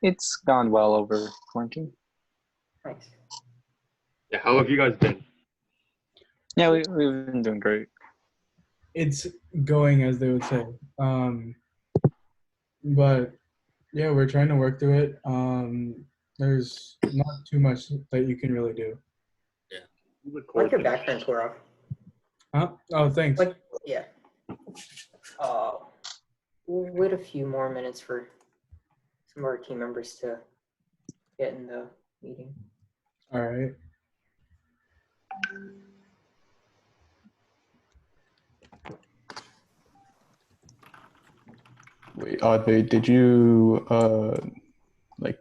It's gone well over quarantine. Nice. Yeah, how have you guys been? Yeah, we've been doing great. It's going, as they would say. But yeah, we're trying to work through it. There's not too much that you can really do. I like your background, Gaurav. Huh? Oh, thanks. Like, yeah. We'll wait a few more minutes for some of our team members to get in the meeting. All right. Wait, did you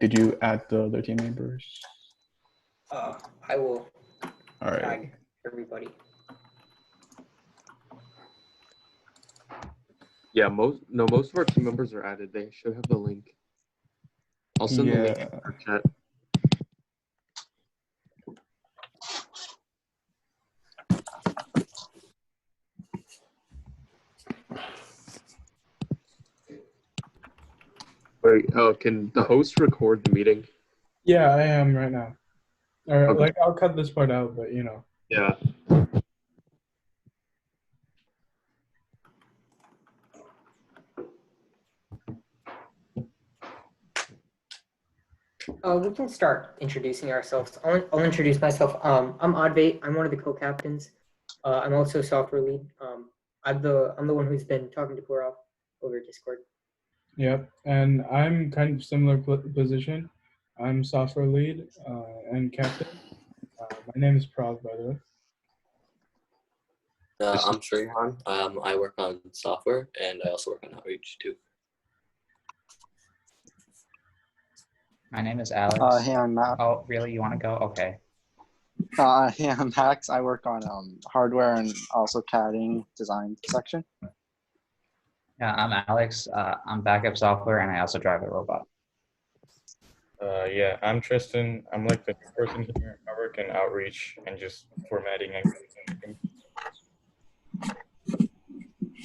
did you add the other team members? I will All right. tag everybody. Yeah, most of our team members are added. They should have the link. I'll send the link in our chat. Wait, can the host record the meeting? Yeah, I am right now. Or Okay. I'll cut this part out, but you know. Yeah. We can start introducing ourselves. I'll introduce myself. I'm Advait. I'm one of the co-captains. I'm also software lead. I'm the one who's been talking to Gaurav over Discord. Yep, and I'm kind of similar position. I'm software lead and captain. My name is Prav, by the way. I'm Srihan. I work on software and I also work on outreach too. My name is Alex. Hey, I'm Matt. Oh, really? You want to go? Okay. Hey, I'm Max. I work on hardware and also CADing design section. Yeah, I'm Alex. I'm backup software and I also drive a robot. Yeah, I'm Tristan. I'm like the person here. I work in outreach and just formatting and everything.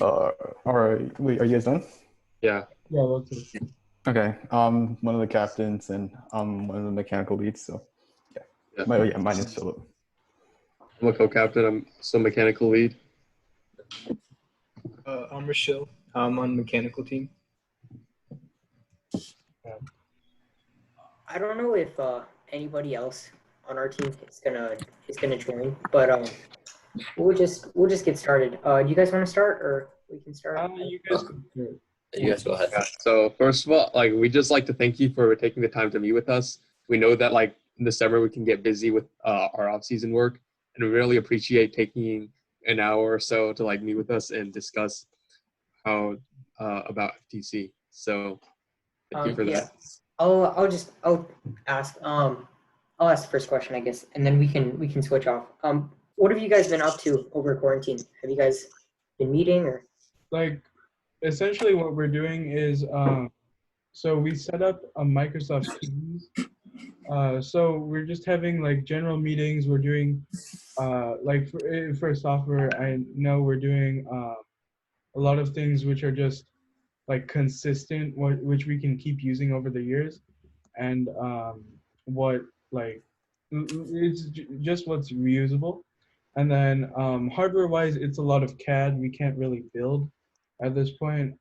All right. Wait, are you guys done? Yeah. Yeah, let's see. Okay. I'm one of the captains and I'm one of the mechanical leads. So yeah. Mine is Philip. I'm a co-captain. I'm still mechanical lead. I'm Rochelle. I'm on the mechanical team. I don't know if anybody else on our team is gonna join, but we'll just get started. Do you guys want to start, or we can start? You guys can do it. You guys go ahead. Yeah, so first of all, we just like to thank you for taking the time to meet with us. We know that in the summer we can get busy with our off-season work, and we really appreciate taking an hour or so to meet with us and discuss how about FTC. So thank you for that. I'll ask I'll ask the first question, I guess, and then we can switch off. What have you guys been up to over quarantine? Have you guys been meeting or? Essentially what we're doing is so we set up a Microsoft Teams. So we're just having general meetings. We're doing for software, I know we're doing a lot of things which are just consistent, which we can keep using over the years, and it's just what's reusable. And then hardware wise, it's a lot of CAD. We can't really build at this point,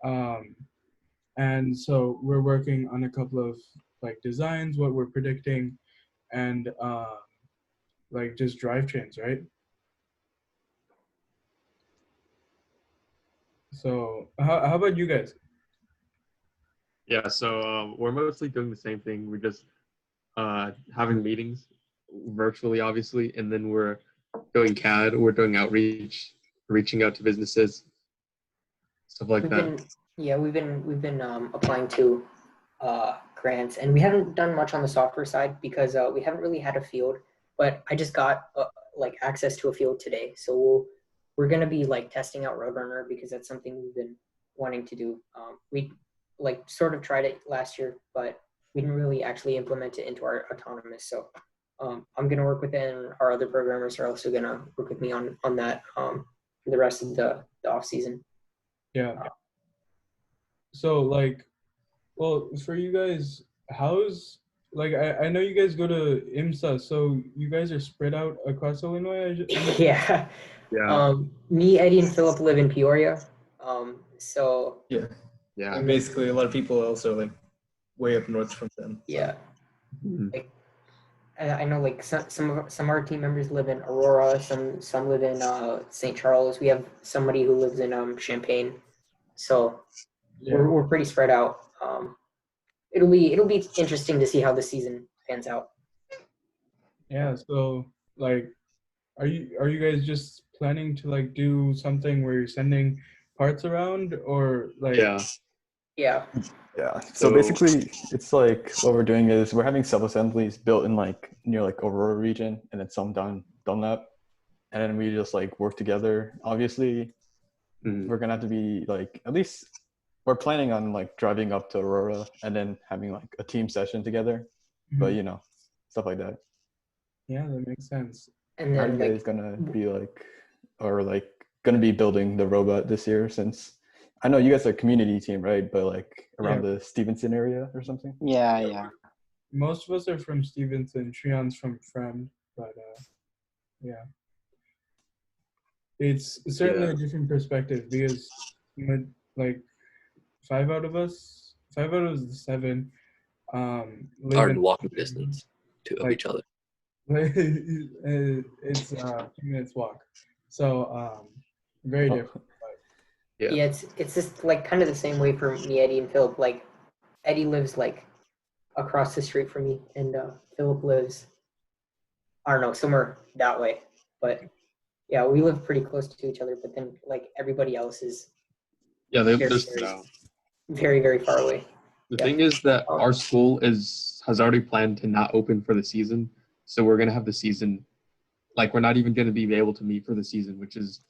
and so we're working on a couple of designs, what we're predicting, and just drivetrains, right? So how about you guys? Yeah, so we're mostly doing the same thing. We're just having meetings virtually, obviously, and then we're doing CAD. We're doing outreach, reaching out to businesses, stuff like that. We've been applying to grants, and we haven't done much on the software side because we haven't really had a field. But I just got access to a field today, so we're gonna be testing out Roadrunner because that's something we've been wanting to do. We sort of tried it last year, but we didn't really actually implement it into our autonomous. So I'm gonna work with it, and our other programmers are also gonna work with me on that for the rest of the off season. Yeah. So well, for you guys, how's like I know you guys go to IMSA, so you guys are spread out across Illinois. Yeah. Yeah. Me, Eddie, and Philip live in Peoria. So Yeah. Yeah. And basically, a lot of people also like way up north from them. So. yeah, Mhm. like I know like some of our team members live in Aurora. Some live in St. Charles. We have somebody who lives in Champaign. So Yeah. we're pretty spread out. It'll be interesting to see how the season pans out. Yeah. So like, are you guys just planning to like do something where you're sending parts around, or like? Yeah. Yeah. Yeah. So So- basically, it's like what we're doing is we're having sub-assemblies built in like near like Aurora region, and then some down Dunlap, and then we just like work together. Obviously, Mhm. we're gonna have to be like at least we're planning on like driving up to Aurora and then having like a team session together. But you know, stuff like that. Yeah, that makes sense. And How are then you guys gonna be like, or like gonna be building the robot this year? Since I know you guys are a community team, right? But like around the Stevenson area or something. Yeah. Most of us are from Stevenson. Trion's from Fremd, but yeah, it's certainly a different perspective because like five out of the 7 live Are in in walking distance of like- each other. it's 2 minutes walk, so very different. yeah, it's just like kind of the same way for me, Eddie, and Philip. Like Eddie lives like across the street from me, and Philip lives, I don't know, somewhere that way. But yeah, we live pretty close to each other. But then like everybody else is Yeah, very, they're spread out. very, very far away. The Yeah. thing is that our school has already planned to not open for the season, so we're gonna have the season, like we're not even gonna be able to meet for the season, which is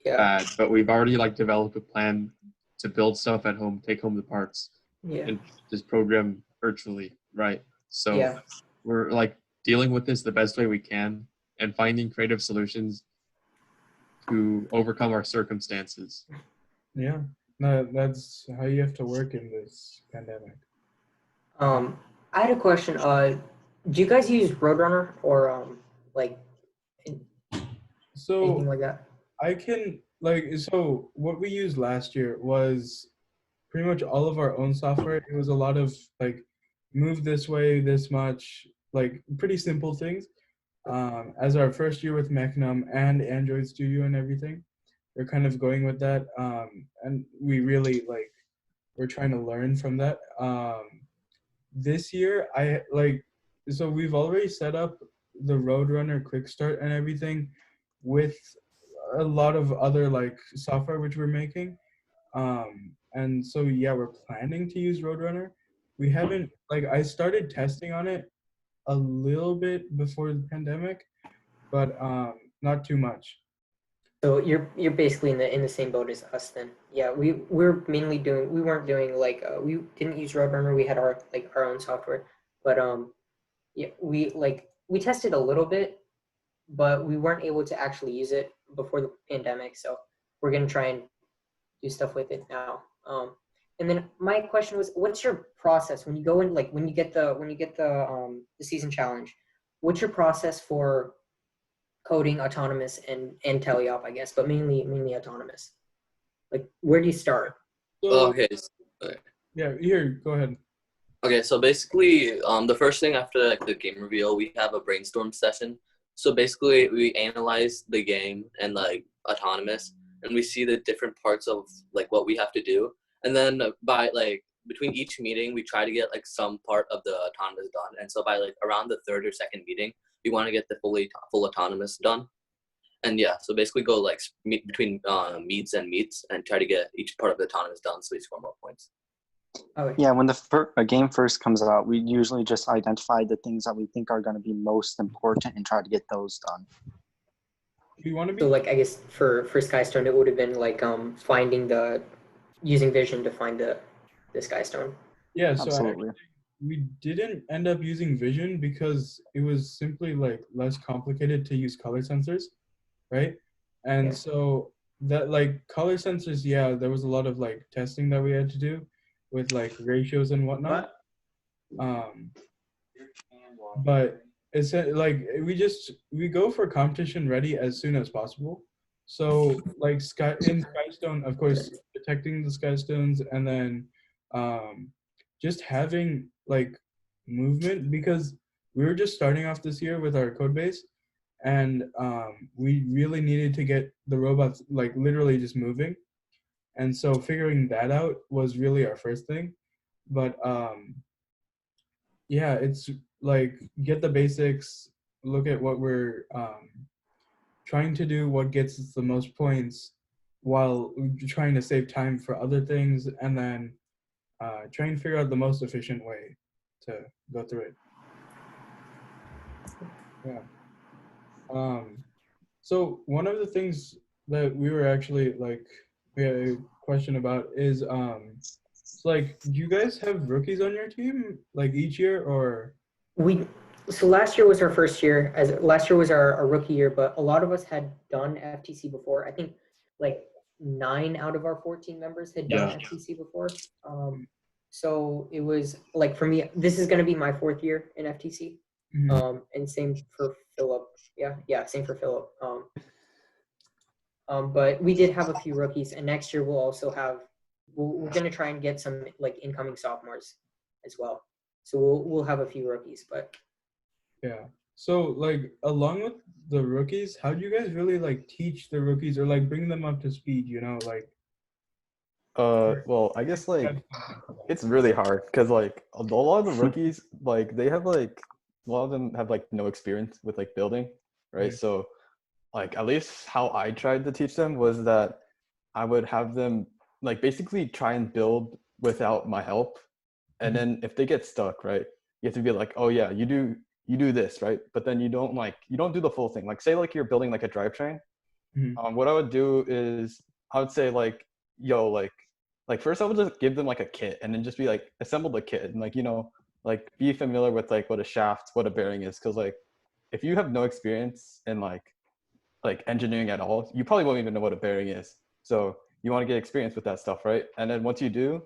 Yeah. bad. But we've already like developed a plan to build stuff at home, take home the parts, Yeah. and just program virtually, right? So Yeah. we're like dealing with this the best way we can and finding creative solutions to overcome our circumstances. Yeah, no, that's how you have to work in this pandemic. I had a question. Do you guys use Roadrunner or like So anything like that? I can so what we used last year was pretty much all of our own software. It was a lot of like move this way this much, like pretty simple things. As our first year with Mechnum and Android Studio and everything, we're kind of going with that, and we really like we're trying to learn from that. This year so we've already set up the Roadrunner quick start and everything with a lot of other like software which we're making, and so yeah, we're planning to use Roadrunner. We haven't I started testing on it a little bit before the pandemic, but not too much. So you're basically in the same boat as us then. Yeah, we weren't doing like we didn't use Roadrunner. We had our own software, but yeah, we tested a little bit, but we weren't able to actually use it before the pandemic. So we're gonna try and do stuff with it now. And then my question was, what's your process when you go in, like when you get the season challenge? What's your process for coding autonomous and teleop, I guess, but mainly autonomous? Like, where do you start? So, Okay. yeah, here, go ahead. Okay, so basically, the first thing after like the game reveal, we have a brainstorm session. So basically, we analyze the game and like autonomous, and we see the different parts of like what we have to do. And then by like between each meeting, we try to get like some part of the autonomous done. And so by like around the third or second meeting, we want to get the full autonomous done. And yeah, so basically go like between meets and try to get each part of the autonomous done so we score more points. Okay. Yeah, when a game first comes out, we usually just identify the things that we think are going to be most important and try to get those done. Do you want to be? So like I guess for Skystone, it would have been like using vision to find the Skystone. Yeah, so Absolutely. we didn't end up using vision because it was simply like less complicated to use color sensors, right? And Yeah. so that like color sensors, yeah, there was a lot of like testing that we had to do with like ratios and whatnot. But it's like we go for competition ready as soon as possible. So like Skystone, of course, detecting the Skystones, and then just having like movement, because we were just starting off this year with our code base, and we really needed to get the robots like literally just moving, and so figuring that out was really our first thing. But yeah, it's like get the basics, look at what we're trying to do, what gets us the most points, while trying to save time for other things, and then try and figure out the most efficient way to go through it. Yeah. So one of the things that we were actually like, we had a question about is so like, do you guys have rookies on your team like each year, or? So last year was our first year, as last year was our rookie year, but a lot of us had done FTC before. I think like 9 out of our 14 members had done FTC before. So it was like, for me, this is going to be my 4th year in FTC. And same for Philip. Yeah, same for Philip. But we did have a few rookies, and next year we'll also have, we're going to try and get some like incoming sophomores as well. So we'll have a few rookies, but. Yeah. So like, along with the rookies, how do you guys really like teach the rookies or like bring them up to speed, you know, like? Well, I guess like it's really hard because like a lot of the rookies, like they have like a lot of them have like no experience with like building, right? Yeah. So like at least how I tried to teach them was that I would have them like basically try and build without my help. And then if they get stuck, right, you have to be like, oh yeah, you do this, right? But then you don't do the full thing. Like say like you're building like a drivetrain. What I would do is I would say like, yo, like first I would just give them like a kit and then just be like, assemble the kit and like, you know, like be familiar with like what a shaft, what a bearing is. Cause like if you have no experience in like engineering at all, you probably won't even know what a bearing is. So you want to get experience with that stuff, right? And then once you do,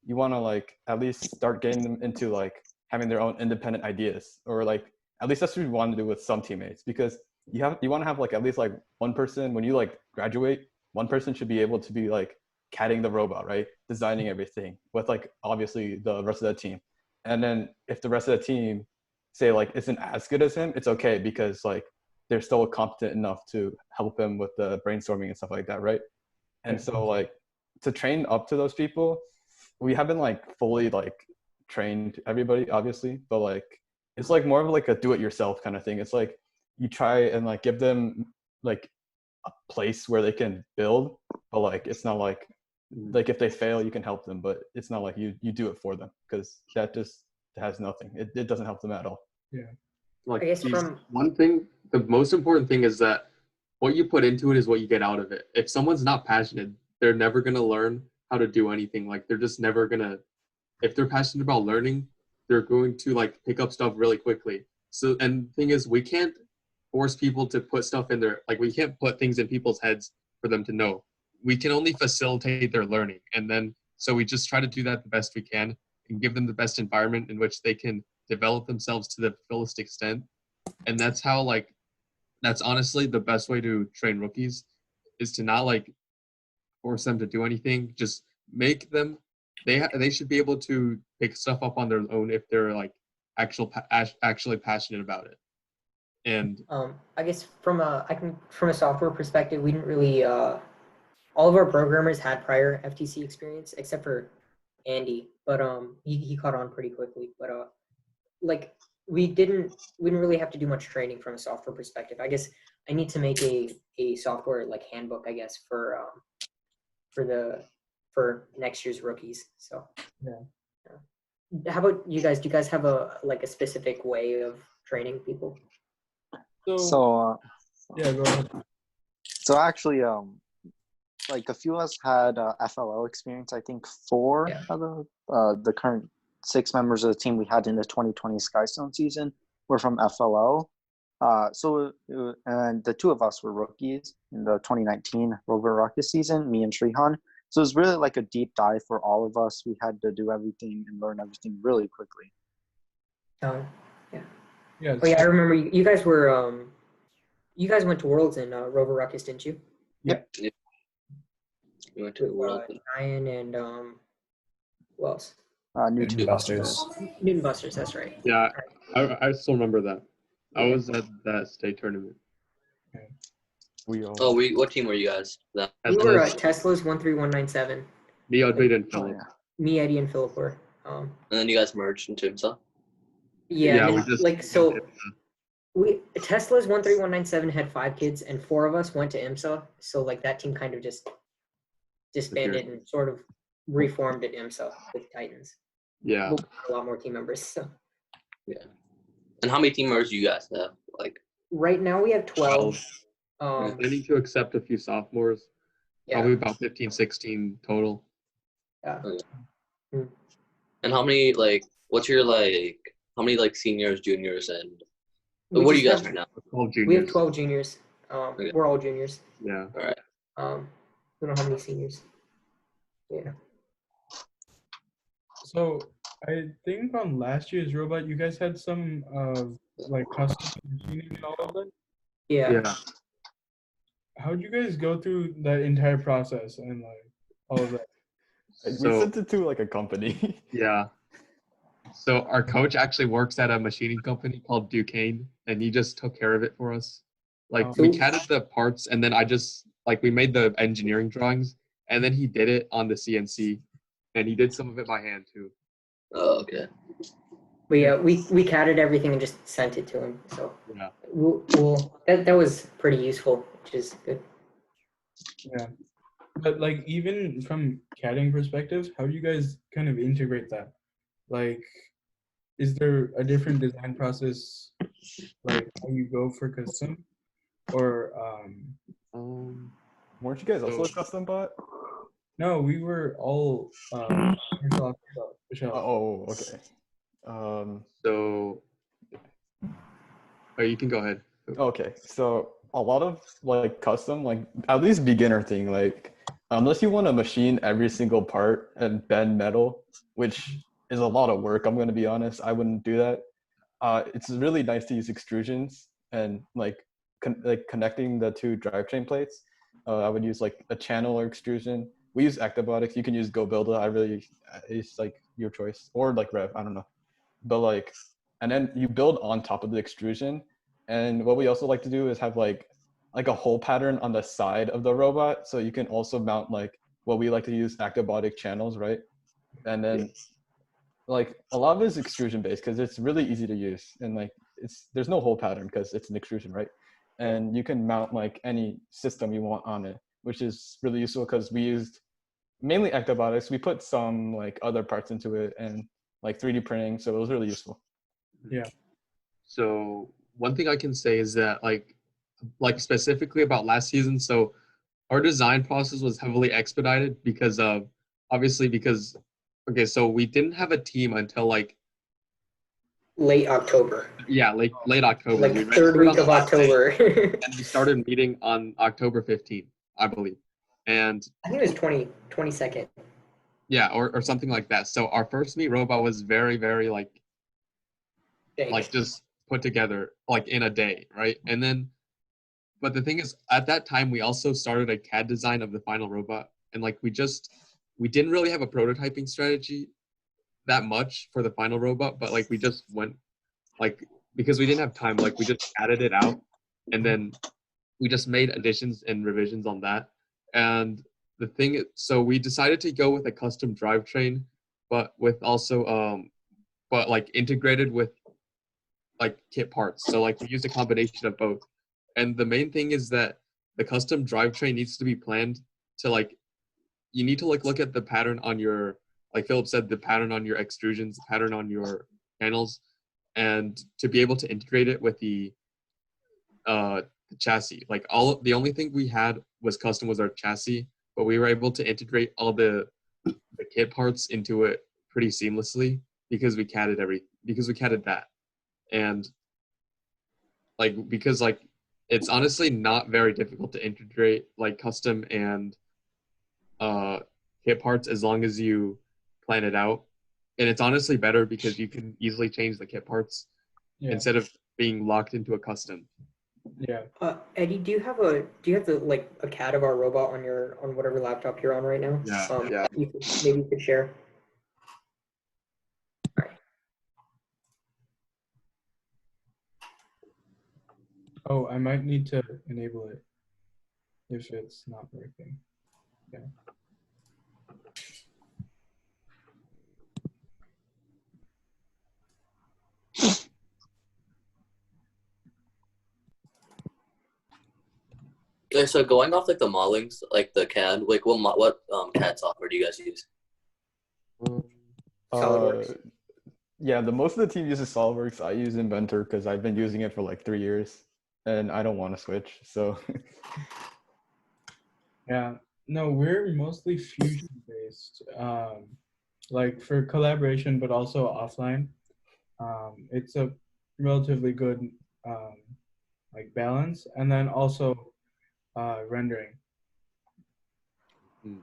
you want to like at least start getting them into like having their own independent ideas, or like at least that's what you want to do with some teammates, because you want to have like at least like one person when you like graduate, one person should be able to be like catting the robot, right? Designing everything with like obviously the rest of the team. And then if the rest of the team say like isn't as good as him, it's okay because like they're still competent enough to help him with the brainstorming and stuff like that, right? And so like to train up to those people, we haven't like fully like trained everybody obviously, but like it's like more of like a do-it-yourself kind of thing. It's like you try and like give them like a place where they can build, but like it's not like if they fail you can help them, but it's not like you do it for them, because that just has nothing. It doesn't help them at all. Yeah. Like I guess one thing, the most important thing is that what you put into it is what you get out of it. If someone's not passionate, they're never going to learn how to do anything. Like they're just never going to, if they're passionate about learning, they're going to like pick up stuff really quickly. So, and the thing is, we can't force people to put stuff in their, like we can't put things in people's heads for them to know. We can only facilitate their learning. And then, so we just try to do that the best we can and give them the best environment in which they can develop themselves to the fullest extent. And that's how like, that's honestly the best way to train rookies, is to not like force them to do anything. Just make them, they should be able to pick stuff up on their own if they're like actually passionate about it. And I guess from a software perspective, we didn't really all of our programmers had prior FTC experience except for Andy, but he caught on pretty quickly. But like we didn't really have to do much training from a software perspective. I guess I need to make a software like handbook, I guess, for next year's rookies. So yeah. How about you guys? Do you guys have a specific way of training people? So yeah, go ahead. So actually, like a few of us had FLL experience. I think 4 of the current 6 members of the team we had in the 2020 Skystone season were from FLL. And the 2 of us were rookies in the 2019 Rover Rocket season, me and Shrihan. So it was really like a deep dive for all of us. We had to do everything and learn everything really quickly. Oh, yeah. Yeah. Oh, yeah, I remember you guys were, you guys went to Worlds in Rover Ruckus, didn't you? Yep. We went to the world. Ryan and, who else? Newton Busters. Newton Busters, that's right. Yeah, I still remember that. I Yeah. was at that state tournament. We all. Oh, what team were you guys? That We were Tesla's 13197. Me, Audrey, and Oh, Philip. yeah. Me, Eddie, and Philip were. and then you guys merged into IMSA. Yeah, Yeah, and we then, just like, so Tesla's 13197 had 5 kids, and 4 of us went to IMSA. So like that team kind of just disbanded and sort of reformed at IMSA with Titans. Yeah. We'll have a lot more team members. So Yeah. And how many team members do you guys have? Like, right now we have 12. We're planning to accept a few sophomores. Yeah. Probably about 15, 16 total. Yeah. and how many what's your how many seniors, juniors, and We what do you just guys have- have now? 12 juniors. We have 12 juniors. Okay. We're all juniors. Yeah. All right. We don't have any seniors. Yeah. So I think on last year's robot, you guys had some custom machining and all of that. Yeah. Yeah. How'd you guys go through that entire process and all of that? We So sent it to like a company. yeah. So our coach actually works at a machining company called Duquesne, and he just took care of it for us. Like Oh. we CAD'd the parts, and then I just we made the engineering drawings, and then he did it on the CNC, and he did some of it by hand too. Oh, okay. But yeah, we CAD'd everything and just sent it to him. So Yeah. that was pretty useful, which is good. Yeah. But even from CADing perspective, how do you guys kind of integrate that? Is there a different design process, how you go for custom, or Weren't you guys also a So- custom bot? no? We were all Microsoft Shell. Oh, okay. So, you can go ahead. Okay, so a lot of custom, at least beginner thing, unless you want to machine every single part and bend metal, which is a lot of work, I'm going to be honest, I wouldn't do that. It's really nice to use extrusions and connecting the 2 drivetrain plates. I would use a channel or extrusion. We use Actibotics. You can use GoBuilder. It's your choice, or Rev. I don't know, but and then you build on top of the extrusion. And what we also like to do is have like a hole pattern on the side of the robot, so you can also mount what we like to use Actibotic channels, right? And then a lot of it is extrusion based because it's really easy to use, and there's no hole pattern because it's an extrusion, right? And you can mount any system you want on it, which is really useful because we used mainly Actibotics. We put some other parts into it and 3D printing, so it was really useful. Yeah. So one thing I can say is that specifically about last season, so our design process was heavily expedited because so we didn't have a team until Late October. yeah, late October. We Third registered week on the of last day, October. and we started meeting on October 15th, I believe. And I think it was 22nd. yeah, or something like that. So our first meet robot was very, very Thanks. just put together in a day, right? And then, but the thing is, at that time we also started a CAD design of the final robot, and we didn't really have a prototyping strategy that much for the final robot, but we just went because we didn't have time, we just added it out, and then we just made additions and revisions on that. And the thing, so we decided to go with a custom drivetrain, but with also integrated with kit parts. So we used a combination of both. And the main thing is that the custom drivetrain needs to be planned to you need to look at the pattern on your, like Philip said, the pattern on your extrusions, the pattern on your panels, and to be able to integrate it with the chassis. The only thing we had was custom was our chassis, but we were able to integrate all the kit parts into it pretty seamlessly because we CAD'ed that. And because it's honestly not very difficult to integrate custom and kit parts as long as you plan it out. And it's honestly better because you can easily change the kit parts Yeah. instead of being locked into a custom. Yeah. Eddie, do you have the like a CAD of our robot on whatever laptop you're on right now? Yeah, yeah. Maybe you could share. Oh, I might need to enable it if it's not working. Yeah. Okay, so going off like the modelings, like the CAD, like what CAD software do you guys use? SolidWorks. Yeah, the most of the team uses SolidWorks. I use Inventor because I've been using it for like 3 years, and I don't want to switch. So Yeah. No, we're mostly Fusion based, like for collaboration, but also offline. It's a relatively good like balance, and then also rendering.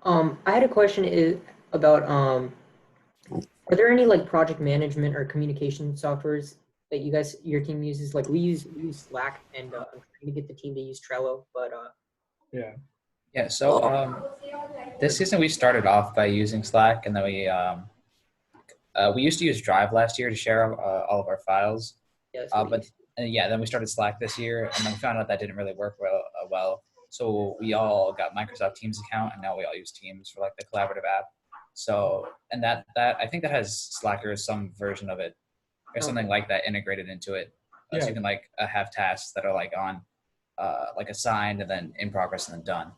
I had a question about are there any like project management or communication softwares that your team uses? Like we use Slack, and I'm trying to get the team to use Trello, but Yeah. Yeah, so this season we started off by using Slack, and then we used to use Drive last year to share all of our files. yeah, Then we started Slack this year, and then we found out that didn't really work well. So we all got Microsoft Teams account, and now we all use Teams for like the collaborative app. So and that I think that has Slack or some version of it or something like that integrated into it. So you can like have tasks that are like on like assigned and then in progress and then done.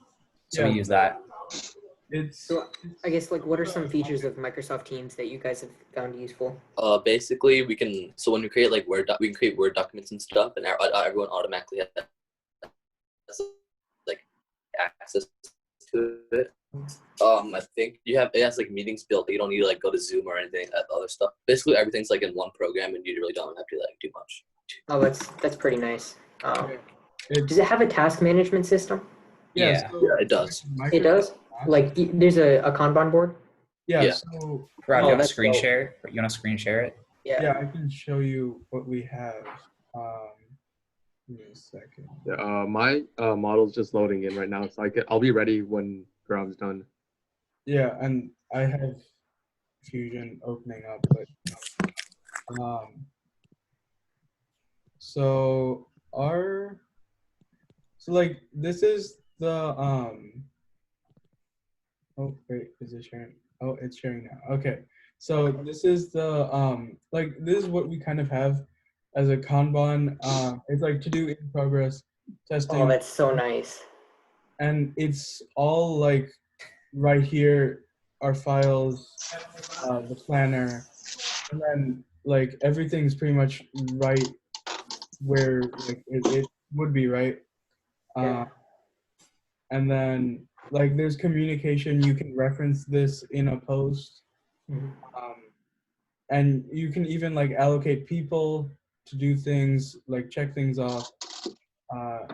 So we use that. So I guess like what are some features of Microsoft Teams that you guys have found useful? Basically, so when we create like we can create Word documents and stuff, and everyone automatically has like access to it. I think it has like meetings built. You don't need to like go to Zoom or anything, other stuff. Basically, everything's like in one program, and you really don't have to like do much. Oh, that's pretty nice. Does it have a task management system? Yeah, it does. It does. Like there's a Kanban board. Yeah. Yeah. So Rob, you want to screen share it? You want to screen share it? yeah, I can show you what we have. Give me a second. Yeah, my model's just loading in right now, so I'll be ready when Grav's done. Yeah, and I have Fusion opening up, but so like this is the oh wait, is it sharing? Oh, it's sharing now. Okay. So this is the like this is what we kind of have as a Kanban. It's like to do in progress testing. Oh, that's so nice. And it's all like right here, our files, the planner, and then like everything's pretty much right where like it would be, right? And then like there's communication. You can reference this in a post, and you can even like allocate people to do things, like check things off,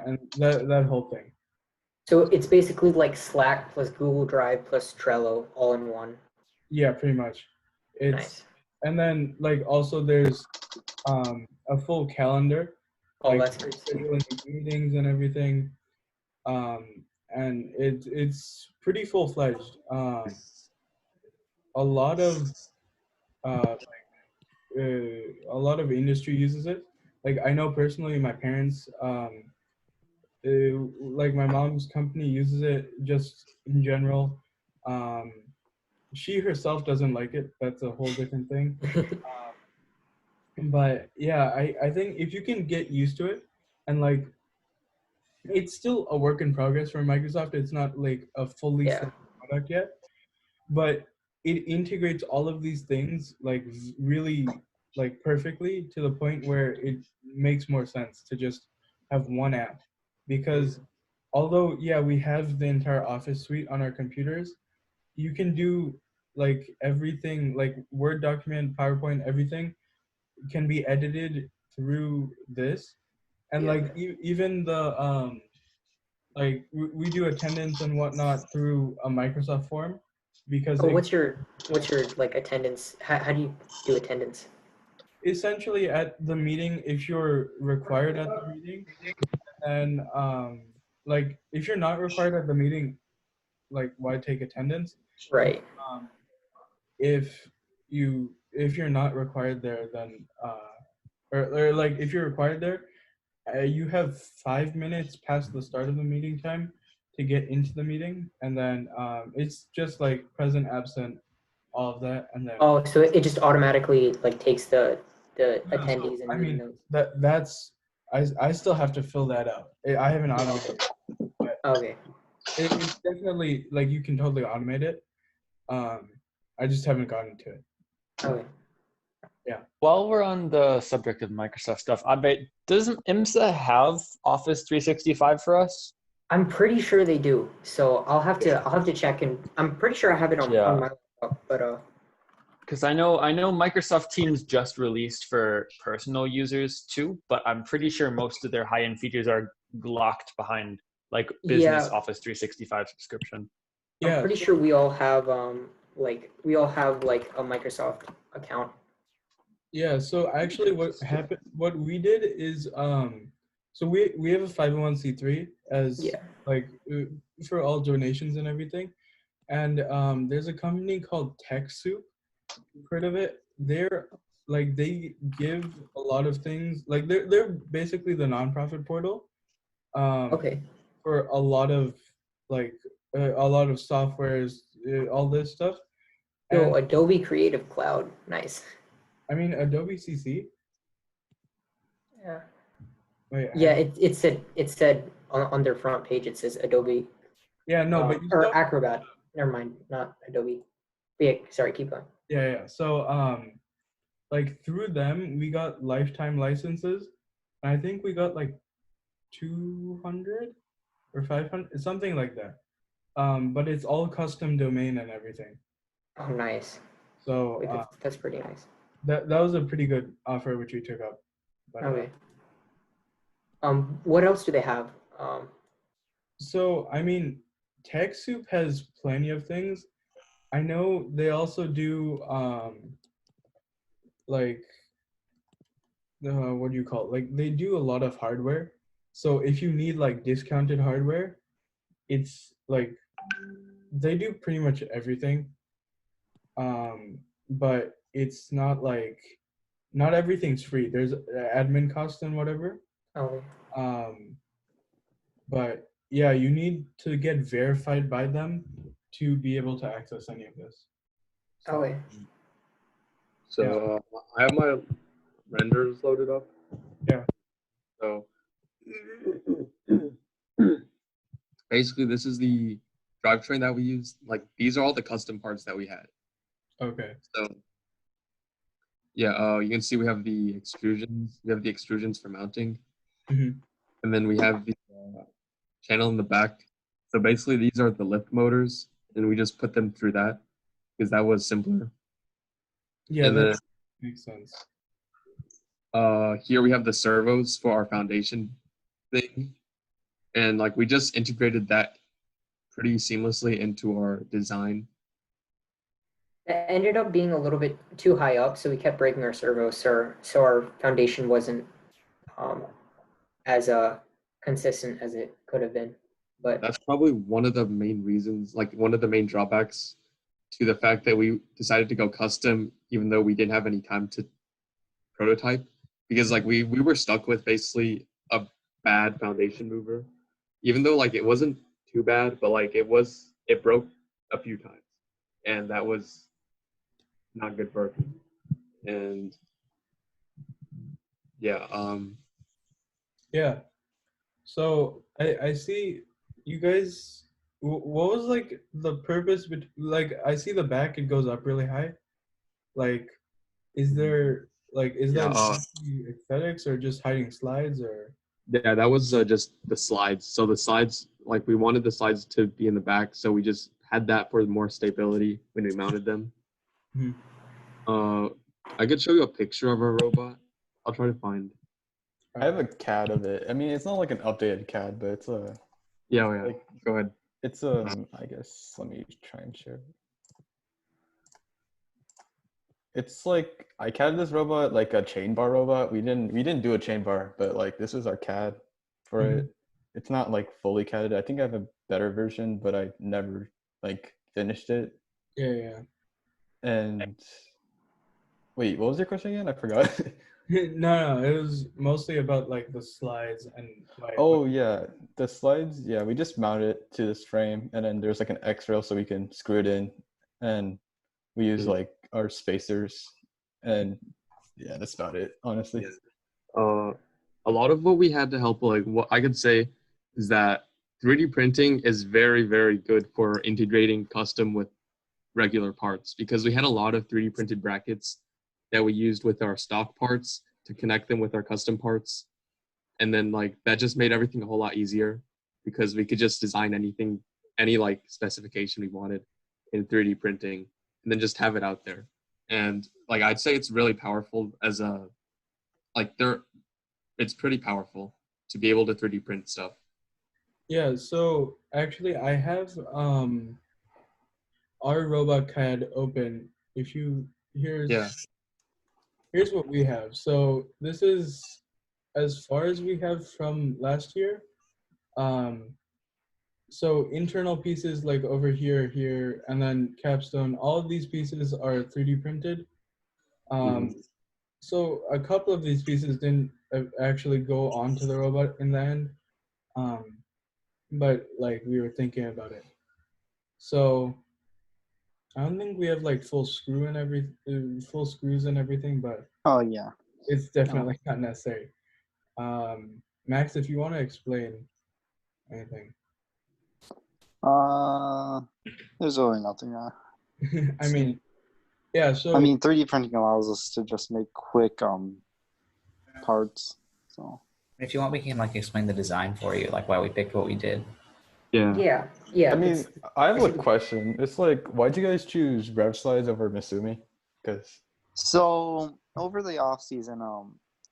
and that whole thing. So it's basically like Slack plus Google Drive plus Trello all in one. Yeah, pretty much. It's nice. And then like also there's a full calendar. Oh, like that's great. scheduling meetings and everything. And it's pretty full-fledged. A lot of a lot of industry uses it. Like I know personally my parents like my mom's company uses it just in general. She herself doesn't like it. That's a whole different thing. But yeah, I think if you can get used to it, and like it's still a work in progress for Microsoft. It's not like a fully fledged product yet, but it integrates all of these things like really like perfectly to the point where it makes more sense to just have one app. Because although yeah, we have the entire Office suite on our computers, you can do like everything, like Word document, PowerPoint, everything can be edited through this. And like even the like we do attendance and whatnot through a Microsoft form, because Oh, what's your like attendance? How do you do attendance? essentially at the meeting, if you're required at the meeting, and like if you're not required at the meeting, like why take attendance? Right. Um, if you're not required there, then or like if you're required there, you have 5 minutes past the start of the meeting time to get into the meeting, and then it's just like present, absent, all of that, and then Oh, so it just automatically like takes the yeah, attendees so, and I meeting mean notes. that's I still have to fill that out. I haven't automated it, but Okay. it's definitely like you can totally automate it. I just haven't gotten to it. Okay. Yeah. While we're on the subject of Microsoft stuff, I bet doesn't IMSA have Office 365 for us? I'm pretty sure they do. So I'll have to check, and I'm pretty sure I have it on my laptop, but because I know Microsoft Teams just released for personal users too, but I'm pretty sure most of their high-end features are locked behind like business yeah, Office 365 subscription. I'm Yeah. pretty sure we all have like a Microsoft account. Yeah, so actually what we did is so we have a 501c3 as Yeah. like for all donations and everything. And there's a company called TechSoup. Heard of it? They're like they give a lot of things. Like they're basically the nonprofit portal Okay. for a lot of like a lot of softwares, all this stuff. So And Adobe Creative Cloud, nice. I mean Adobe CC. Yeah. Wait, Yeah, it said on their front page it says Adobe yeah, no, but you or still, Acrobat. Never mind, not Adobe. But yeah, sorry, keep going. yeah. So like through them we got lifetime licenses. I think we got like 200 or 500, something like that. But it's all custom domain and everything. Oh, nice. So Wait, that's pretty nice. that was a pretty good offer which we took up. But, Okay. What else do they have? so I mean, TechSoup has plenty of things. I know they also do like what do you call it? Like they do a lot of hardware. So if you need like discounted hardware, it's like they do pretty much everything. But it's not like not everything's free. There's admin costs and whatever. Okay. But yeah, you need to get verified by them to be able to access any of this. So, Okay. So I have my renders loaded up. Yeah. So basically, this is the drivetrain that we use. Like these are all the custom parts that we had. Okay. So yeah, you can see we have the extrusions. We have the extrusions for mounting, Mhm. and then we have the channel in the back. So basically, these are the lift motors, and we just put them through that because that was simpler. Yeah, And that makes sense. here we have the servos for our foundation thing, and like we just integrated that pretty seamlessly into our design. It ended up being a little bit too high up, so we kept breaking our servos, so our foundation wasn't as consistent as it could have been. But That's probably one of the main reasons, like one of the main drawbacks to the fact that we decided to go custom, even though we didn't have any time to prototype, because like we were stuck with basically a bad foundation mover, even though like it wasn't too bad, but like it broke a few times, and that was not good for our team. And yeah, Yeah. So I see you guys. What was like the purpose? Like I see the back, it goes up really high. Like, is there like is yeah, that aesthetics or just hiding slides or? yeah, that was just the slides. So the slides, like we wanted the slides to be in the back, so we just had that for more stability when we mounted them. Mhm. I could show you a picture of our robot. I'll try to find. I have a CAD of it. I mean, it's not like an updated CAD, but it's a Yeah, like go ahead. it's I guess let me try and share it. It's like I CAD this robot like a chain bar robot. We didn't do a chain bar, but like this is our CAD for Mhm. it. It's not like fully CADed. I think I have a better version, but I never like finished it. Yeah. And wait, what was your question again? I forgot. No, it was mostly about like the slides and why. Oh yeah, the slides. Yeah, we just mount it to this frame, and then there's like an X rail so we can screw it in, and we use like our spacers, and yeah, that's about it, honestly. A lot of what we had to help, like what I could say is that 3D printing is very, very good for integrating custom with regular parts, because we had a lot of 3D printed brackets that we used with our stock parts to connect them with our custom parts. And then like that just made everything a whole lot easier, because we could just design anything, any like specification we wanted in 3D printing, and then just have it out there. And like I'd say it's really powerful as a like there it's pretty powerful to be able to 3D print stuff. Yeah, so actually I have our robot CAD open. If you here's what we have. So this is as far as we have from last year. So internal pieces like over here, and then capstone, all of these pieces are 3D printed. So a couple of these pieces didn't actually go onto the robot in the end, but like we were thinking about it. So I don't think we have like full full screws and everything, but Oh yeah. it's definitely not necessary. Max, if you want to explain anything. There's really nothing. I mean, yeah. So I mean, 3D printing allows us to just make quick parts. So If you want, we can like explain the design for you, like why we picked what we did. Yeah. I mean, I have a question. It's like, why'd you guys choose Rev Slides over Misumi? Because over the off season,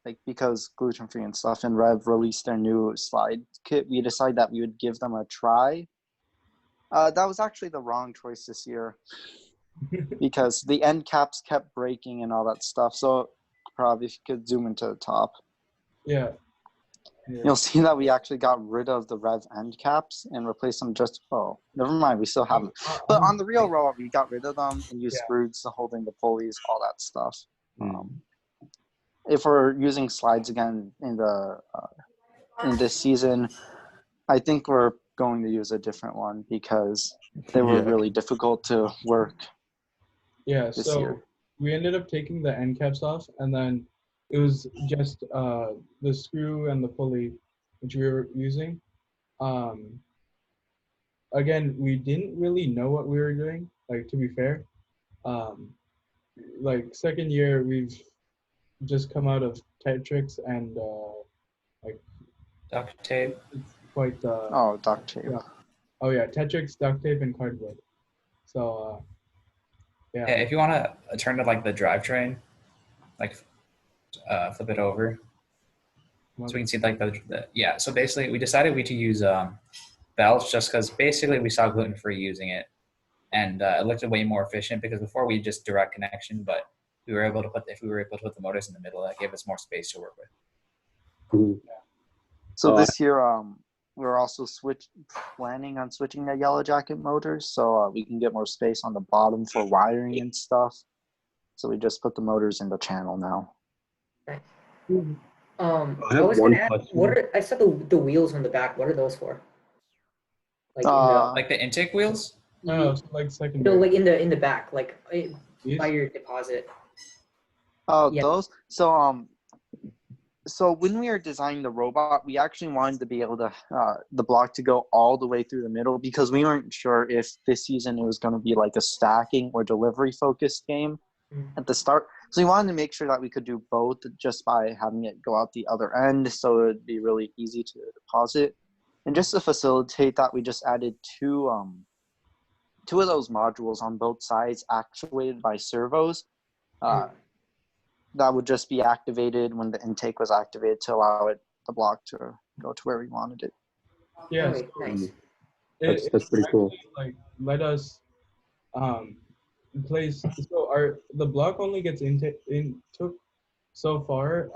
like because gluten free and stuff, and Rev released their new slide kit, we decided that we would give them a try. That was actually the wrong choice this year, because the end caps kept breaking and all that stuff. So probably if you could zoom into the top, you'll see that we actually got rid of the Rev end caps and replaced them never mind, we still have them. But on the real robot, we got rid of them and used screws to holding the pulleys, all that stuff. If we're using slides again in this season, I think we're going to use a different one, because they were really difficult to work. Yeah, so year. We ended up taking the end caps off, and then it was just the screw and the pulley which we were using. Again, we didn't really know what we were doing, like, to be fair. Like second year, we've just come out of Tetrix and like duct tape. It's quite duct tape. Yeah. Oh yeah, Tetrix, duct tape, and cardboard. So yeah, if you want to turn to like the drivetrain, like flip it over, so we can see like yeah. So basically, we decided we to use belts just because basically we saw gluten free using it, and it looked way more efficient, because before we just direct connection, but if we were able to put the motors in the middle, that gave us more space to work with. So this year, we're also planning on switching the Yellow Jacket motors, so we can get more space on the bottom for wiring and stuff. So we just put the motors in the channel now. Nice. I was gonna ask, I saw the wheels on the back. What are those for? Like the intake wheels? No, like secondary. No, like in the back, like by your deposit. Oh, yeah. Those. So when we were designing the robot, we actually wanted to be able to the block to go all the way through the middle, because we weren't sure if this season it was going to be like a stacking or delivery focused game at the start. So we wanted to make sure that we could do both just by having it go out the other end, so it would be really easy to deposit. And just to facilitate that, we just added two of those modules on both sides, actuated by servos. That would just be activated when the intake was activated to allow the block to go to where we wanted it. Yeah, nice. That's pretty cool. Like, let us place. So So the block only gets took so far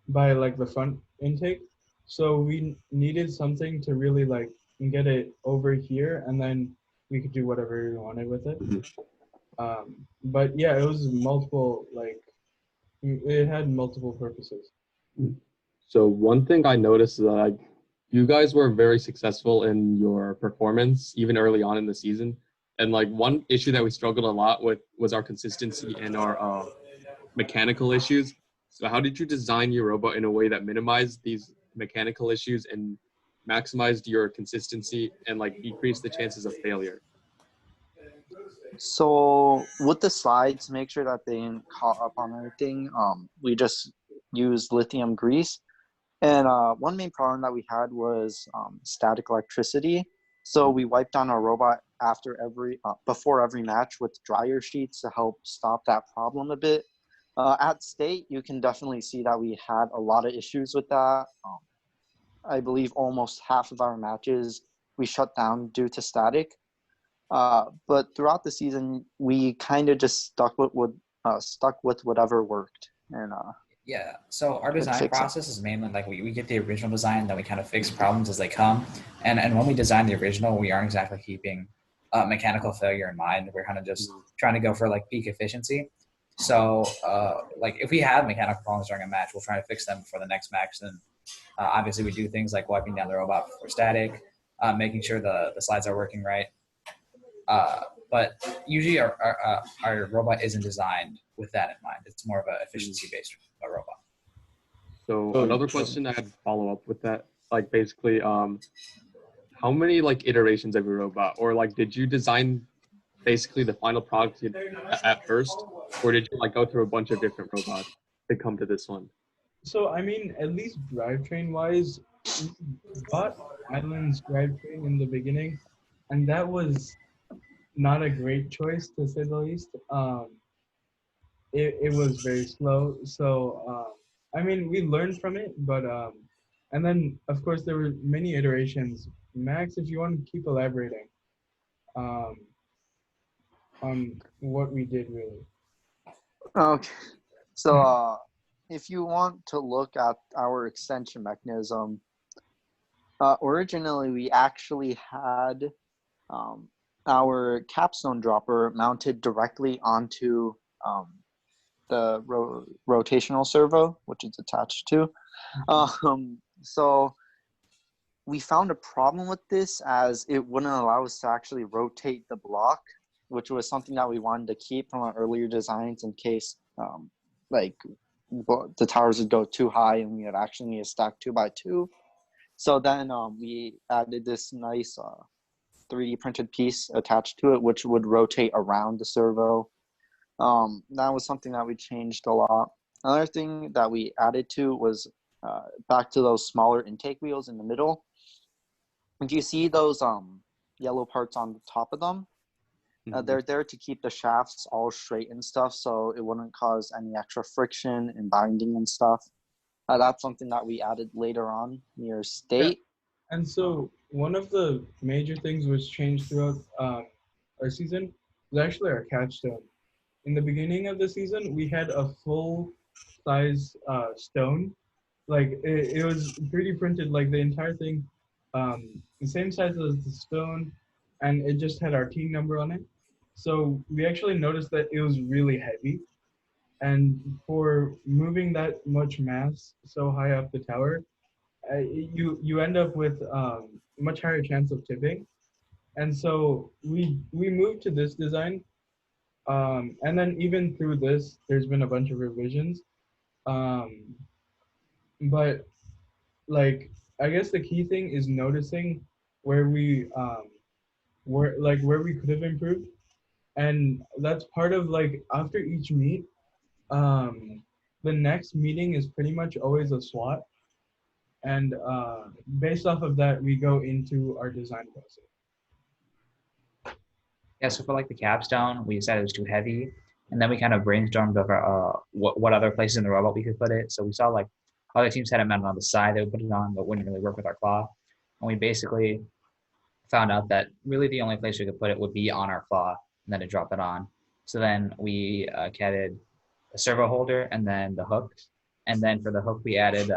by like the front intake. So we needed something to really like get it over here, and then we could do whatever we wanted with it. But yeah, it was multiple, like it had multiple purposes. So one thing I noticed is that like you guys were very successful in your performance even early on in the season. And like one issue that we struggled a lot with was our consistency and our mechanical issues. So how did you design your robot in a way that minimized these mechanical issues and maximized your consistency and like decreased the chances of failure? So with the slides, make sure that they didn't caught up on anything. We just used lithium grease. And one main problem that we had was static electricity. So we wiped down our robot before every match with dryer sheets to help stop that problem a bit. At state, you can definitely see that we had a lot of issues with that. I believe almost half of our matches we shut down due to static. But throughout the season, we kind of just stuck with whatever worked, and Yeah. So our would design fix it. process is mainly like we get the original design, then we kind of fix problems as they come. And when we design the original, we aren't exactly keeping mechanical failure in mind. We're kind of just trying to go for like peak efficiency. So like if we have mechanical problems during a match, we'll try to fix them for the next match. Then obviously we do things like wiping down the robot before static, making sure the slides are working right. But usually our robot isn't designed with that in mind. It's more of an efficiency-based robot. So another question I had to follow up with that, like basically, how many like iterations of your robot, or like did you design basically the final product at first, or did you like go through a bunch of different robots to come to this one? So I mean, at least drivetrain wise, we bought Island's drivetrain in the beginning, and that was not a great choice to say the least. It was very slow. So I mean, we learned from it, but and then of course there were many iterations. Max, if you want to keep elaborating um, on what we did really. Okay. So if you want to look at our extension mechanism, originally we actually had our capstone dropper mounted directly onto the rotational servo, which is attached to. So we found a problem with this as it wouldn't allow us to actually rotate the block, which was something that we wanted to keep from our earlier designs in case like the towers would go too high and we would actually need to stack 2x2. So then we added this nice 3D printed piece attached to it, which would rotate around the servo. That was something that we changed a lot. Another thing that we added to was back to those smaller intake wheels in the middle. If you see those yellow parts on the top of them, they're there to keep the shafts all straight and stuff, so it wouldn't cause any extra friction and binding and stuff. That's something that we added later on near state. Yeah. And so one of the major things was changed throughout our season was actually our capstone. In the beginning of the season, we had a full size stone. Like it was 3D printed, like the entire thing, the same size as the stone, and it just had our team number on it. So we actually noticed that it was really heavy. And for moving that much mass so high up the tower, you end up with much higher chance of tipping. And so we moved to this design. And then even through this, there's been a bunch of revisions. But like, I guess the key thing is noticing where we where we could have improved. And that's part of like after each meet, the next meeting is pretty much always a SWAT. And based off of that, we go into our design process. Yeah, so for like the capstone, we decided it was too heavy, and then we kind of brainstormed over what other places in the robot we could put it. So we saw like other teams had it mounted on the side they would put it on, but wouldn't really work with our claw. And we basically found out that really the only place we could put it would be on our claw, and then to drop it on. So then we added a servo holder and then the hook. And then for the hook, we added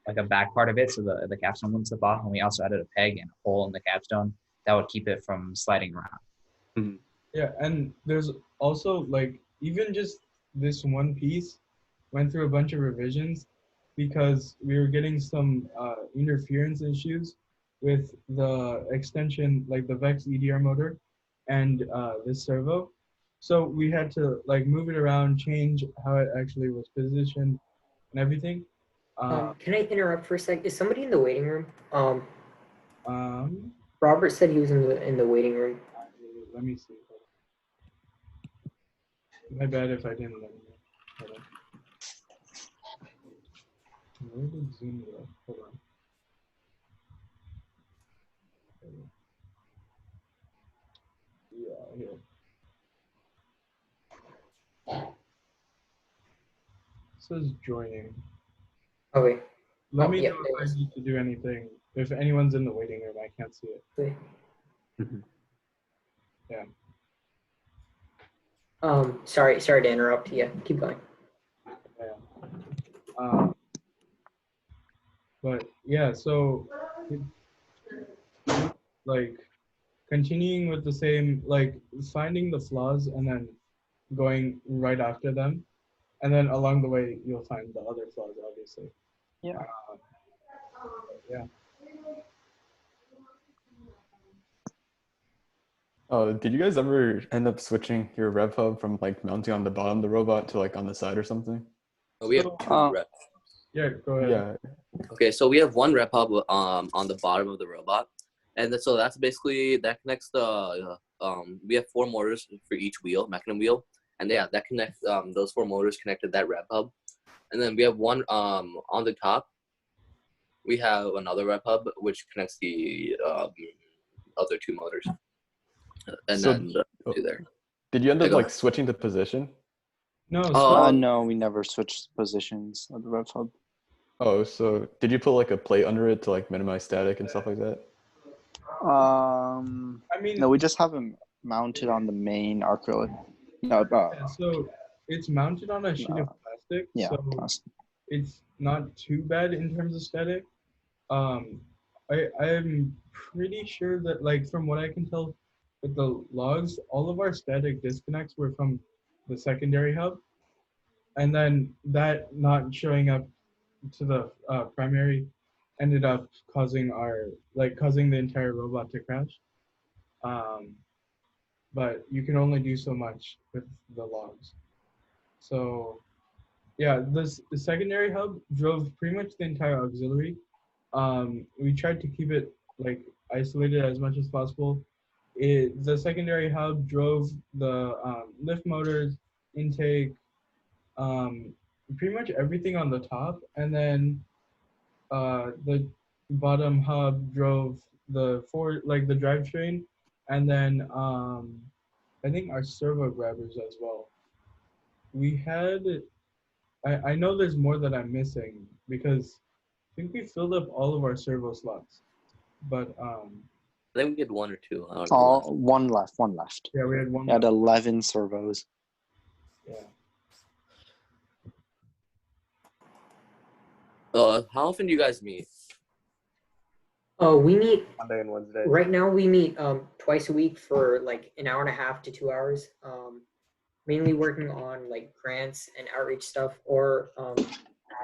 like a back part of it so the capstone wouldn't slip off. And we also added a peg and a hole in the capstone that would keep it from sliding around. Mhm. Yeah, and there's also like even just this one piece went through a bunch of revisions because we were getting some interference issues with the extension, like the Vex EDR motor and this servo. So we had to like move it around, change how it actually was positioned and everything. Can I interrupt for a sec? Is somebody in the waiting room? Um, Robert said he was in the waiting room. let me see. My bad if I didn't let you know. Hold on. Where did Zoom go? Hold on. Yeah, here. It says joining. Okay. Let me yeah, know if I need to do anything. If anyone's in the waiting room, I can't see it. Okay. Mhm. Yeah. Sorry to interrupt. Yeah, keep going. Yeah. But yeah, so like continuing with the same, like finding the flaws and then going right after them. And then along the way, you'll find the other flaws, obviously. Yeah. Yeah. Did you guys ever end up switching your rev hub from like mounting on the bottom of the robot to like on the side or something? We have two rep. Yeah, go ahead. Yeah. Okay, so we have one rep hub on the bottom of the robot, and so that's basically that connects the we have 4 motors for each wheel, mechanism wheel, and yeah, that connects those 4 motors connected that rep hub, and then we have one on the top. We have another rep hub which connects the other 2 motors, and So- then to there. Did you end up Yeah, go like ahead. switching the position? No, No, we never switched positions of the rev hub. Oh, so did you put like a plate under it to like minimize static and stuff like that? I mean, No, we just have them mounted on the main acrylic. No, yeah, so it's mounted on a sheet of plastic, yeah, so plastic. it's not too bad in terms of static. I'm pretty sure that, like, from what I can tell with the logs, all of our static disconnects were from the secondary hub, and then that not showing up to the primary ended up causing the entire robot to crash. But you can only do so much with the logs. So yeah, the secondary hub drove pretty much the entire auxiliary. We tried to keep it like isolated as much as possible. The secondary hub drove the lift motors, intake, pretty much everything on the top, and then the bottom hub drove the the drivetrain, and then I think our servo grabbers as well. We had, I know there's more that I'm missing because I think we filled up all of our servo slots, but I think we had 1 or 2. I don't All know. one left. yeah, we had one. We had left. 11 servos. Yeah. How often do you guys meet? We meet Monday and Wednesday. right now. We meet twice a week for like an hour and a half to 2 hours. Mainly working on like grants and outreach stuff or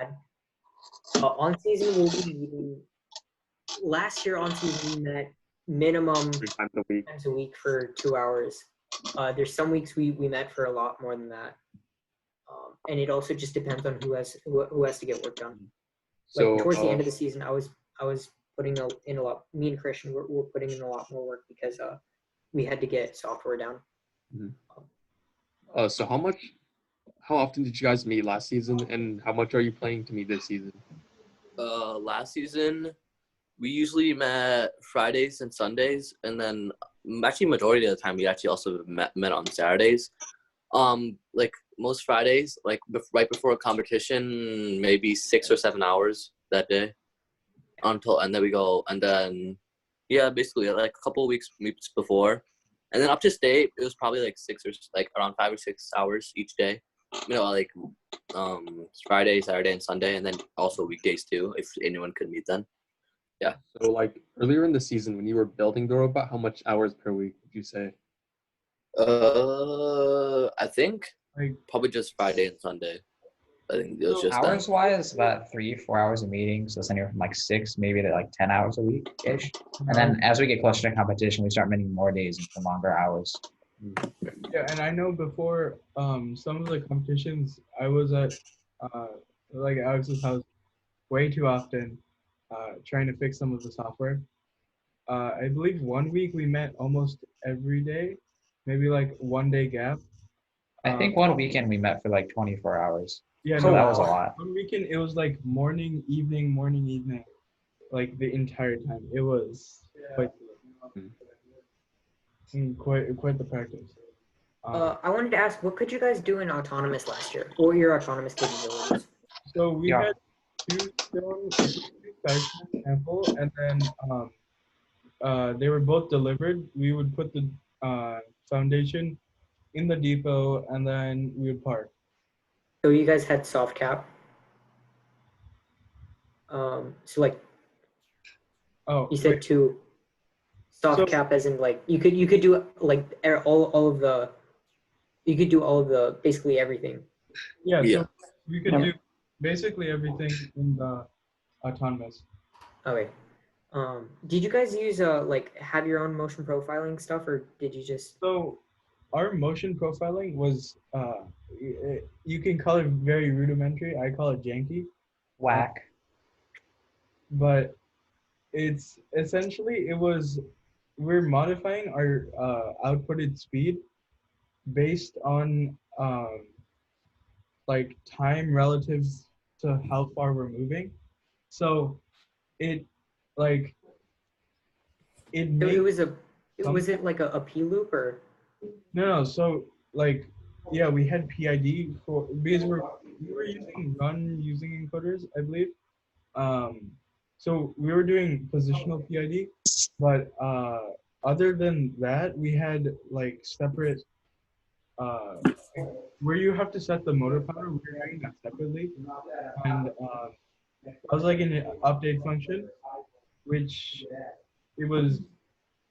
ad. On season we'll be meeting. Last year on season we met minimum 3 times a week. times a week for 2 hours. There's some weeks we met for a lot more than that. And it also just depends on who has to get work done. Like So towards the end of the season, I was putting in a lot. Me and Christian were putting in a lot more work because we had to get software down. so how often did you guys meet last season, and how much are you planning to meet this season? Last season, we usually met Fridays and Sundays, and then actually majority of the time we actually also met on Saturdays. Like most Fridays, like right before a competition, maybe 6 or 7 hours that day, and then we go, and then yeah, basically like a couple of weeks before, And then up to state, it was probably like around 5 or 6 hours each day. Like Friday, Saturday, and Sunday, and then also weekdays too, if anyone could meet then. Yeah. So like earlier in the season when you were building the robot, how much hours per week would you say? I think Like, probably just Friday and Sunday. I think it was just that. Hours wise, about 3-4 hours of meetings. So it's anywhere from like 6 maybe to like 10 hours a week ish. And then as we get closer to competition, we start meeting more days into longer hours. yeah, and I know before some of the competitions, I was at like Alex's house way too often, trying to fix some of the software. I believe 1 week we met almost every day, maybe like 1 day gap. I think one weekend we met for like 24 hours. Yeah, So no, that was a lot. one weekend it was like morning, evening, like the entire time. It was quite the practice. I wanted to ask, what could you guys do in autonomous last year? What were your autonomous capabilities? So we Yeah. had two guys sample, and then they were both delivered. We would put the foundation in the depot, and then we would park. So you guys had soft cap. So like Oh, you said wait. two soft So- cap, as in like you could do like all of the, you could do all of the basically everything. Yeah, Yeah. so we could do basically everything in the autonomous. Okay. Did you guys use like have your own motion profiling stuff, or did you just? So our motion profiling was you can call it very rudimentary. I call it janky, Whack. but it's essentially we're modifying our outputted speed based on like time relative to how far we're moving. So it like it So makes was it like a P loop or? no. So like yeah, we had PID for because we were using encoders, I believe. So we were doing positional PID, but other than that, we had like separate where you have to set the motor power. We were doing that separately, and I was like in an update function, which it was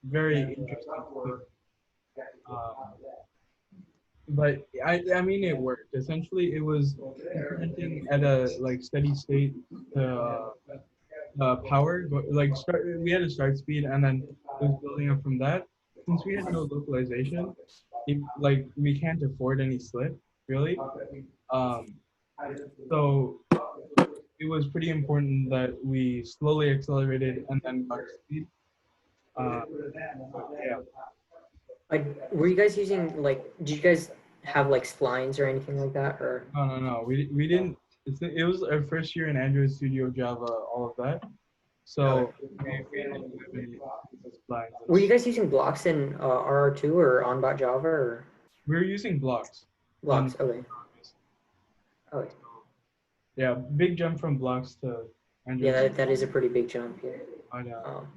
very interesting. But I mean it worked. Essentially, it was incrementing at a like steady state power. Like we had a start speed, and then it was building up from that. Since we had no localization, like we can't afford any slip really. So it was pretty important that we slowly accelerated and then got to speed. Yeah. Were you guys using like? Did you guys have like splines or anything like that, or? No. We didn't. It was our first year in Android Studio, Java, all of that. So we didn't have any splines. Were you guys using blocks in RR2 or on.Java or? We were using blocks. Blocks. Okay. Okay. Yeah, big jump from blocks to Android. Yeah, that is a pretty big jump here. I know.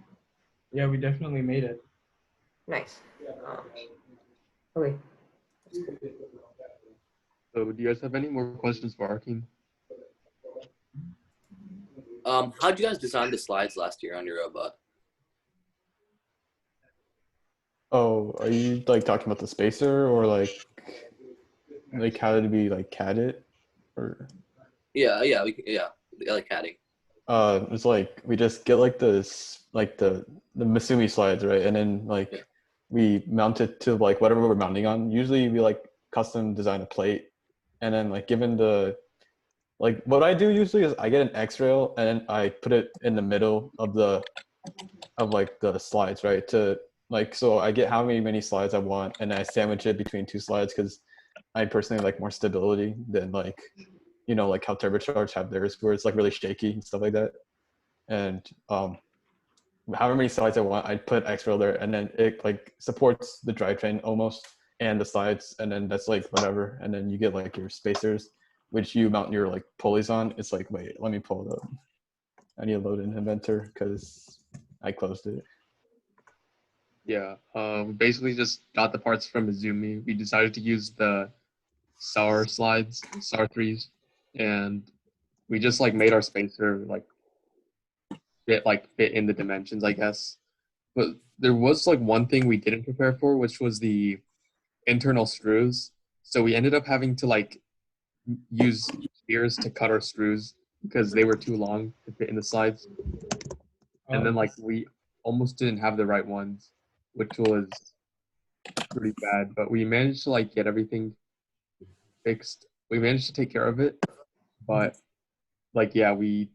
Yeah, we definitely made it. Nice. Okay. So do you guys have any more questions for our team? How'd you guys design the slides last year on your robot? Oh, are you like talking about the spacer or like how did we like CAD it or? Yeah, like caddy. It's like we just get like the Masumi slides, right? And then like we mount it to like whatever we're mounting on. Usually we like custom design a plate, and then like given the like what I do usually is I get an X rail and then I put it in the middle of the slides, right? To like so I get how many slides I want, and I sandwich it between two slides because I personally like more stability than like like how turbocharged have theirs where it's like really shaky and stuff like that. And however many slides I want, I put X rail there, and then it like supports the drivetrain almost and the slides, and then that's like whatever. And then you get like your spacers, which you mount your like pulleys on. It's like, wait, let me pull it up. I need to load an inventor because I closed it. Yeah. We basically just got the parts from Izumi. We decided to use the SAR slides, SAR threes, and we just like made our spacer fit in the dimensions, I guess. But there was like one thing we didn't prepare for, which was the internal screws. So we ended up having to like use shears to cut our screws because they were too long to fit in the slides. And then like we almost didn't have the right ones, which was pretty bad. But we managed to like get everything fixed. We managed to take care of it, but like yeah, we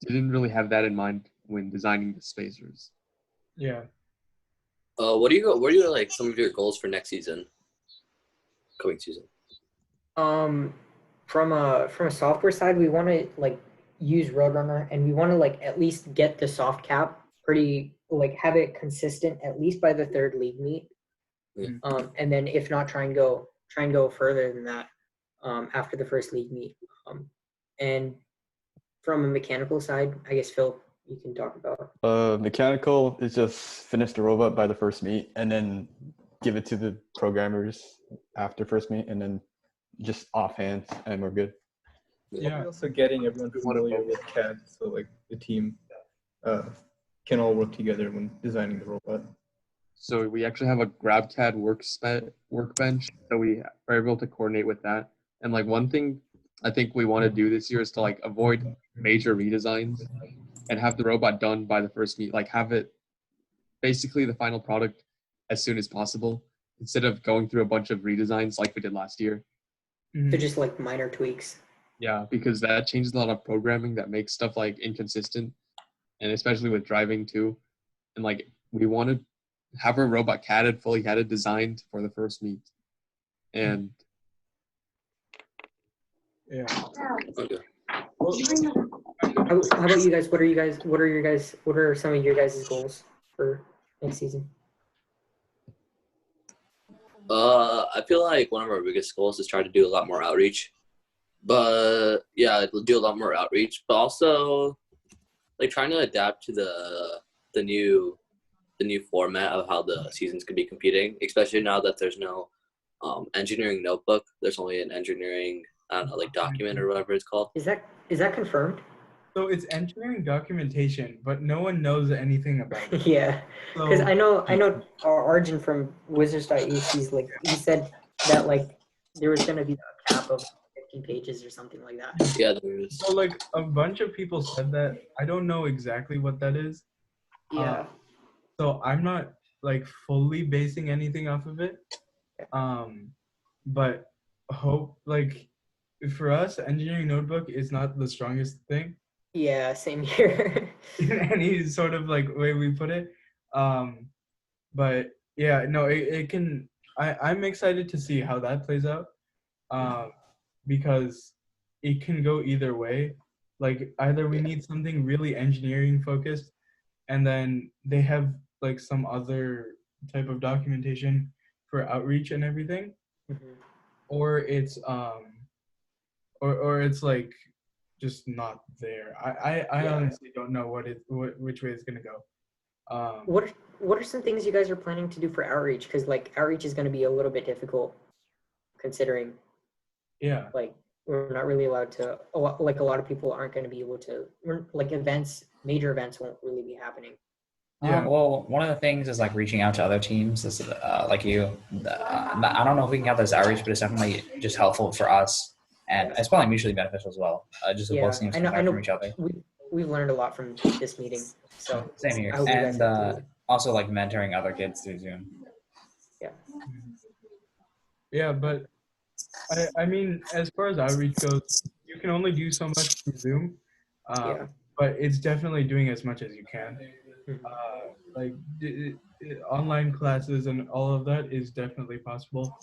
didn't really have that in mind when designing the spacers. Yeah. What are you like some of your goals for next season? Coming season. From a software side, we want to like use Roadrunner, and we want to like at least get the soft cap pretty, like have it consistent at least by the third league meet. Yeah. And then if not, try and go further than that after the first league meet. And from a mechanical side, I guess Phil, you can talk about. Mechanical is just finish the robot by the first meet and then give it to the programmers after first meet and then just offhand and we're good. Yeah. Also getting everyone familiar with CAD so like the team can all work together when designing the robot. So we actually have a GrabCAD workbench, so we are able to coordinate with that. And like one thing I think we want to do this year is to like avoid major redesigns and have the robot done by the first meet, like have it basically the final product as soon as possible instead of going through a bunch of redesigns like we did last year. So just like minor tweaks. Yeah, because that changes a lot of programming that makes stuff like inconsistent, and especially with driving too. And like we want to have our robot fully CADed, designed for the first meet. And yeah. Okay. How about you guys? What are some of your guys' goals for next season? I feel like one of our biggest goals is try to do a lot more outreach. But yeah, do a lot more outreach, but also like trying to adapt to the new format of how the seasons could be competing, especially now that there's no engineering notebook. There's only an engineering, I don't know, like document or whatever it's called. Is that confirmed? So it's engineering documentation, but no one knows anything about it. Yeah, because I know Arjun from Wizards.eth, he said that like there was gonna be a cap of 15 pages or something like that. Yeah, there is. So like a bunch of people said that. I don't know exactly what that is. Yeah. So I'm not like fully basing anything off of it. But hope like for us, engineering notebook is not the strongest thing. Yeah, same here. In any sort of like way we put it. But yeah, no, it can. I'm excited to see how that plays out. Because it can go either way. Like either we need something really engineering focused, and then they have like some other type of documentation for outreach and everything, or it's or it's like just not there. I honestly don't know which way it's gonna go. What are some things you guys are planning to do for outreach? Because like outreach is going to be a little bit difficult, considering. Yeah. Like we're not really allowed to. A lot of people aren't going to be able to. Like major events won't really be happening. Yeah. Well, one of the things is like reaching out to other teams. This like you. I don't know if we can count this outreach, but it's definitely just helpful for us, and it's probably mutually beneficial as well. Just both teams can learn from each other. We've learned a lot from this meeting. So same here, and also like mentoring other kids through Zoom. Yeah. Yeah, but I mean, as far as outreach goes, you can only do so much through Zoom. But it's definitely doing as much as you can. Like online classes and all of that is definitely possible.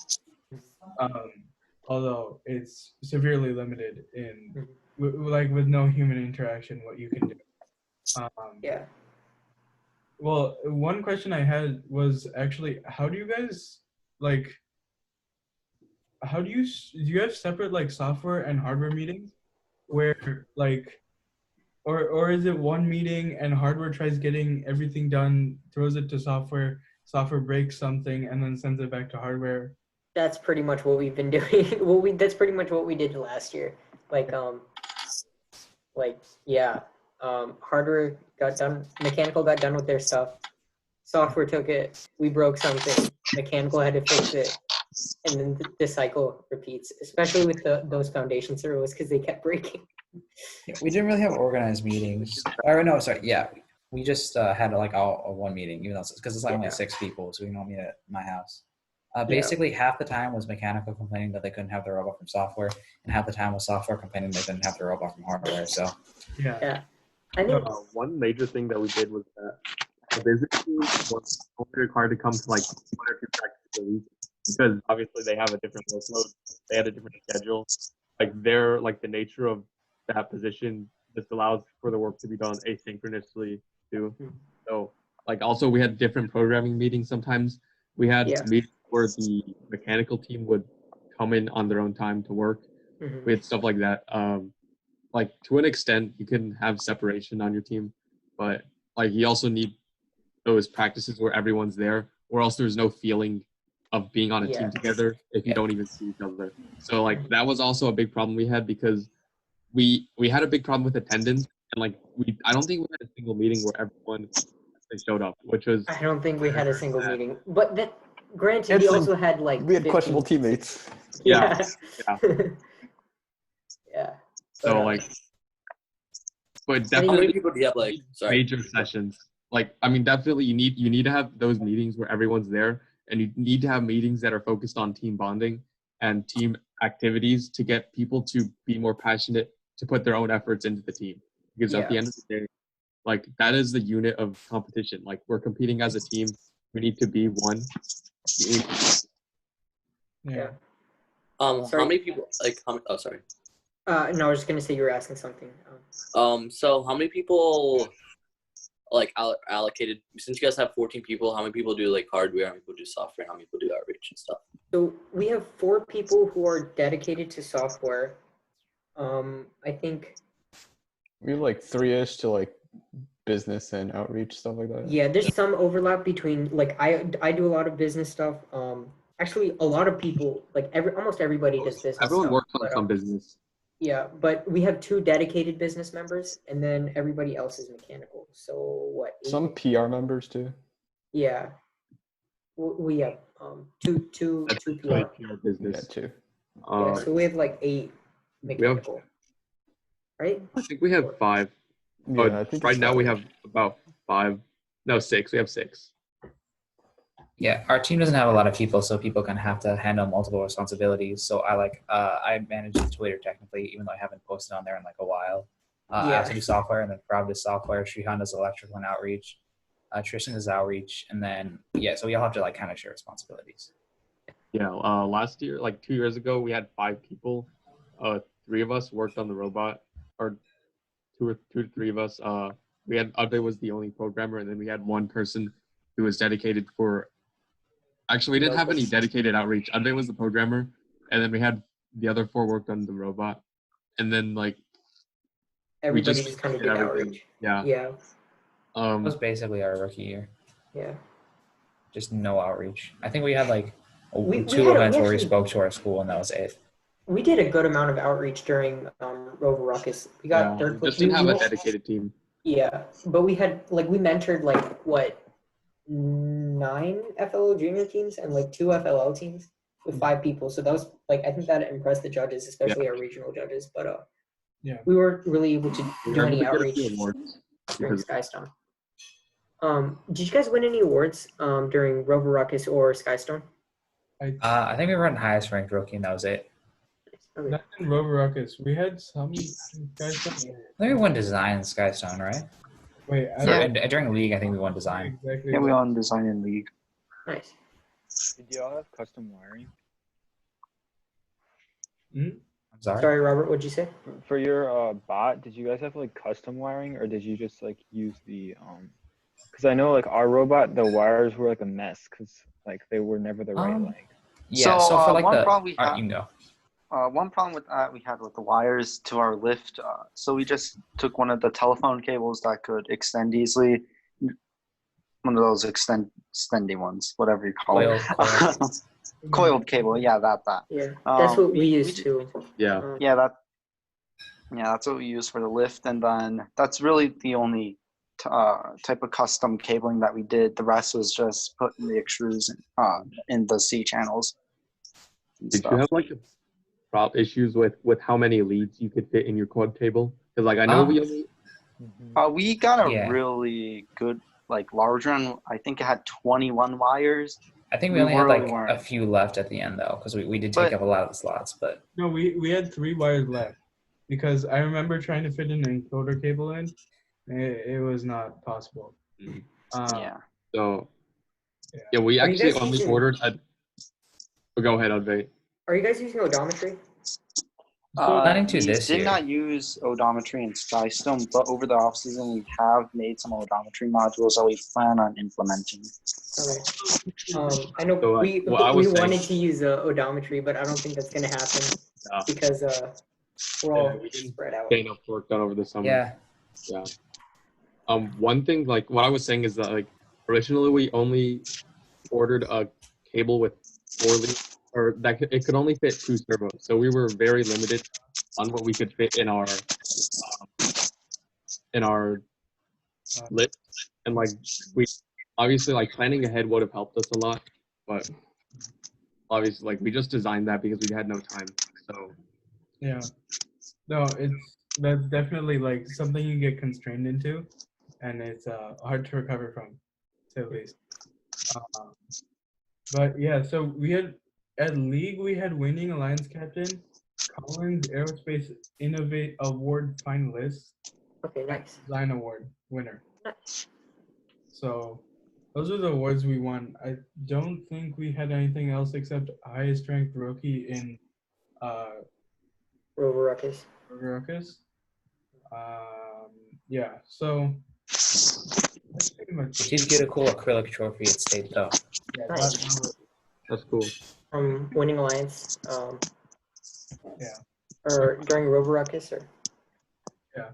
Although it's severely limited in with no human interaction, what you can do. Yeah. Well, one question I had was actually, how do you guys like? How do you have separate like software and hardware meetings, where like Or is it one meeting and hardware tries getting everything done, throws it to software, software breaks something, and then sends it back to hardware? That's pretty much what we've been doing. That's pretty much what we did last year. Hardware got done, mechanical got done with their stuff. Software took it, we broke something, mechanical had to fix it, and then the cycle repeats, especially with those foundation servers because they kept breaking. Yeah, we didn't really have organized meetings. Or no, sorry. Yeah, we just had like a one meeting, even though because it's like only 6 people, so we can all meet at my house. Basically, half the time was mechanical complaining that they couldn't have the robot from software, and half the time was software complaining they couldn't have the robot from hardware. So yeah. I think one major thing that we did was that the business team was only required to come to like 1 or 2 practices a week because obviously they have a different workload, they had a different schedule. Like the nature of that position just allows for the work to be done asynchronously too. So like also we had different programming meetings sometimes. We had meetings where the mechanical team would come in on their own time to work. We had stuff like that. Like to an extent you can have separation on your team, but like you also need those practices where everyone's there, or else there's no feeling of being on a team together if you don't even see each other. So like that was also a big problem we had because we had a big problem with attendance, and like I don't think we had a single meeting where everyone showed up, which was I don't think we had a single meeting. But that granted, we also had like we had questionable teammates. Yeah. So like, but How many definitely people do you have? Like, sorry. major sessions. Like, I mean, definitely you need to have those meetings where everyone's there, and you need to have meetings that are focused on team bonding and team activities to get people to be more passionate to put their own efforts into the team. Because at the end of the day, like that is the unit of competition. Like we're competing as a team. We need to be one. Yeah. How many people oh, sorry. No, I was just gonna say you were asking something. So how many people like allocated, since you guys have 14 people, how many people do like hardware, how many people do software, how many people do outreach and stuff? So we have 4 people who are dedicated to software. I think we have like 3-ish to like business and outreach, stuff like that. Yeah, there's some overlap between like I do a lot of business stuff. Actually a lot of people, like almost everybody does business Everyone stuff, works on some business. Yeah, but we have 2 dedicated business members, and then everybody else is mechanical. So what? 8? Some PR members too. Yeah, we have two PR. business. Yeah, 2. Yeah, so we have like 8 mechanical. Right? I think we have 5. Yeah, I think right now we have about 5. No, 6. We have 6. Yeah, our team doesn't have a lot of people, so people can have to handle multiple responsibilities. So I manage the Twitter technically, even though I haven't posted on there in like a while. I also do software, and then Rob does software. Srihan does electrical and outreach. Tristan does outreach, and then so we all have to like kind of share responsibilities. Yeah, last year, like 2 years ago, we had 5 people. 3 of us worked on the robot, or 2 to 3 of us. We had Ade was the only programmer, and then we had 1 person who was dedicated for. Actually, we didn't have any dedicated outreach. Ade was the programmer, and then we had the other 4 worked on the robot, and then like everybody just kind of did outreach. Yeah. Yeah. It was basically our rookie year. Yeah. Just no outreach. I think we had like 2 events where we spoke to our school, and that was it. We did a good amount of outreach during Rover Ruckus. We got third place. Just didn't have a dedicated team. Yeah, but we had we mentored 9 FLO junior teams and 2 FLL teams with 5 people. So that was I think that impressed the judges, especially our regional judges. But we weren't really able to do any outreach during Skystone. Did you guys win any awards during Rover Ruckus or Skystone? I think we were in highest ranked rookie, and that was it. Okay. Not in Rover Ruckus. We had some guys. I think we won design in Skystone, right? Wait, during league, I think we won design. Exactly. Yeah, we won design in league. Nice. Did y'all have custom wiring? I'm sorry. Sorry, Robert. What'd you say? For your bot, did you guys have custom wiring, or did you just use the Because I know our robot, the wires were a mess because they were never the right length. Yeah. So for one the problem we you have, can go. one problem with that we had with the wires to our lift. So we just took one of the telephone cables that could extend easily. One of those extending ones, whatever you call it. Coiled cable, yeah, that. Yeah, that's what we used too. Yeah. That's what we use for the lift, and then that's really the only type of custom cabling that we did. The rest was just putting the extrudes in the C channels. Did you have like issues with how many leads you could fit in your quad table? Because like I know we got a really good large one. I think it had 21 wires. I think we only had a few left at the end though, because we did take up a lot of the slots. But no, we had 3 wires left because I remember trying to fit an encoder cable in. It was not possible. So we actually only ordered. Go ahead, Advait. Are you guys using odometry? Not into this We did year. not use odometry in Skystone, but over the off season we have made some odometry modules that we plan on implementing. Okay. I know we wanted to use odometry, but I don't think that's gonna happen because we're all spread out. Getting enough work done over the summer. Yeah. One thing what I was saying is that originally we only ordered a cable with 4 leads. Or that it could only fit 2 servos, so we were very limited on what we could fit in our lift, and we obviously planning ahead would have helped us a lot, but obviously we just designed that because we had no time. So that's definitely something you get constrained into, and it's hard to recover from, to say the least. But yeah, so we had. At League, we had winning Alliance Captain, Collins Aerospace Innovate Award finalist. Okay, nice. Design Award winner. Nice. So those are the awards we won. I don't think we had anything else except highest ranked rookie in Rover Ruckus. So We did get a cool acrylic trophy at state though. Yeah, nice. That's cool. From Winning Alliance. Yeah. Or during Rover Ruckus, or. Yeah.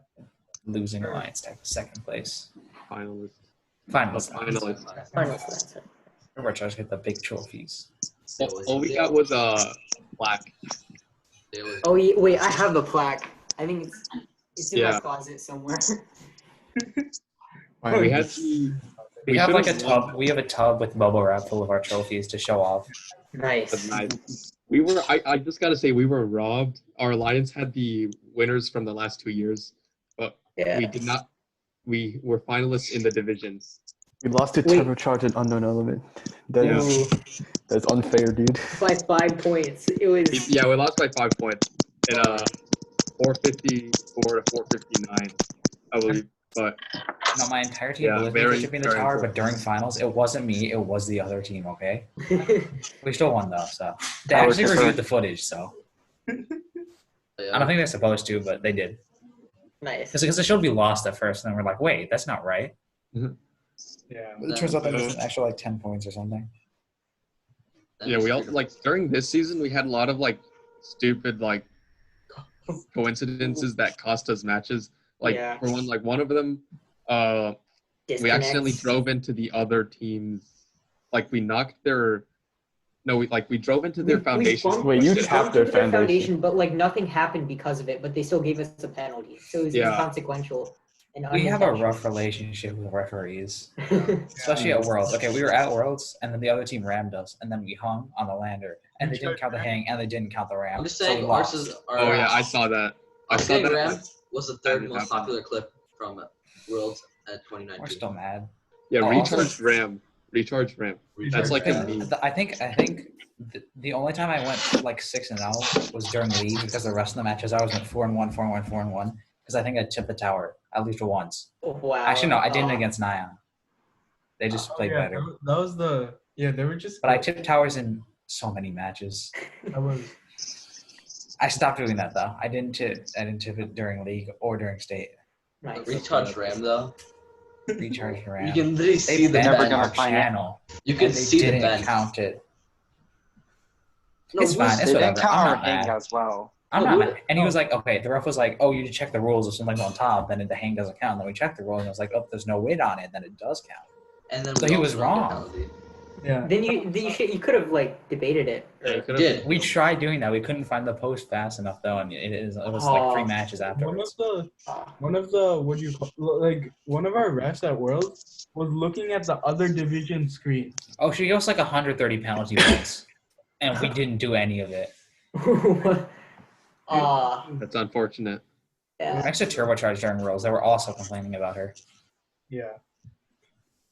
Losing Alliance tech, 2nd place. Finalist. We're trying to get the big trophies. All we got was a plaque. Oh wait, I have the plaque. I think it's in my closet somewhere. We had we have a tub. We have a tub with bubble wrap full of our trophies to show off. Nice. We were. I just gotta say we were robbed. Our alliance had the winners from the last 2 years, but we did not. We were finalists in the divisions. We lost to Turbocharged and Unknown Element. That's unfair, dude. By 5 points. It was. Yeah, we lost by 5 points in 454 to 459, I believe. But no, my entire team believed me for shipping the tower, but during finals, it wasn't me, it was the other team, okay? We still won though, so. They actually reviewed the footage, so. I don't think they're supposed to, but they did. Nice. Because it showed we lost at first, and then we're like, wait, that's not right. Yeah. It turns out that was an extra 10 points or something. Yeah, we all, during this season, we had a lot of, stupid, coincidences that cost us matches. For one of them, we accidentally drove into the other team's, we knocked their, we drove into their foundation. Wait, you tapped their foundation. But nothing happened because of it, but they still gave us a penalty. So it was inconsequential. And we have a rough relationship with referees, especially at Worlds. Okay, we were at Worlds, and then the other team rammed us, and then we hung on the lander, and they didn't count the hang, and they didn't count the ram. I'm just saying, ours is. I saw that. Ram was the 3rd most popular clip from Worlds at 2019. We're still mad. Yeah, recharged RAM. That's a meme. I think the only time I went 6-0 was during League, because the rest of the matches I was went 4-1, 4-1, 4-1, because I think I tipped the tower at least once. Oh, wow. Actually, no, I didn't against Nyan. They just played better. That was they were just. But I tipped towers in so many matches. I stopped doing that though. I didn't tip it during League or during state. Nice. Recharge RAM though. Recharge RAM. You can literally see the bench bench. our channel. You can see the bench. Count it. No, It's fine. It's they didn't whatever. count I'm our not hang mad. as well. I'm not mad. And he was like, okay, the ref was like, oh, you check the rules if something's on top, then the hang doesn't count. And then we checked the rules and it was like, oh, if there's no weight on it, then it does count. And then So he was wrong. Yeah. Then you could have like debated it. Yeah, you Or, could've- Did. We tried doing that. We couldn't find the post fast enough though, and it was like 3 matches afterwards. One of the what do you call, like one of our refs at Worlds was looking at the other division screen. Oh, she gave us like 130 penalty points, and we didn't do any of it. That's unfortunate. yeah. Next to turbocharge during Worlds, they were also complaining about her. Yeah.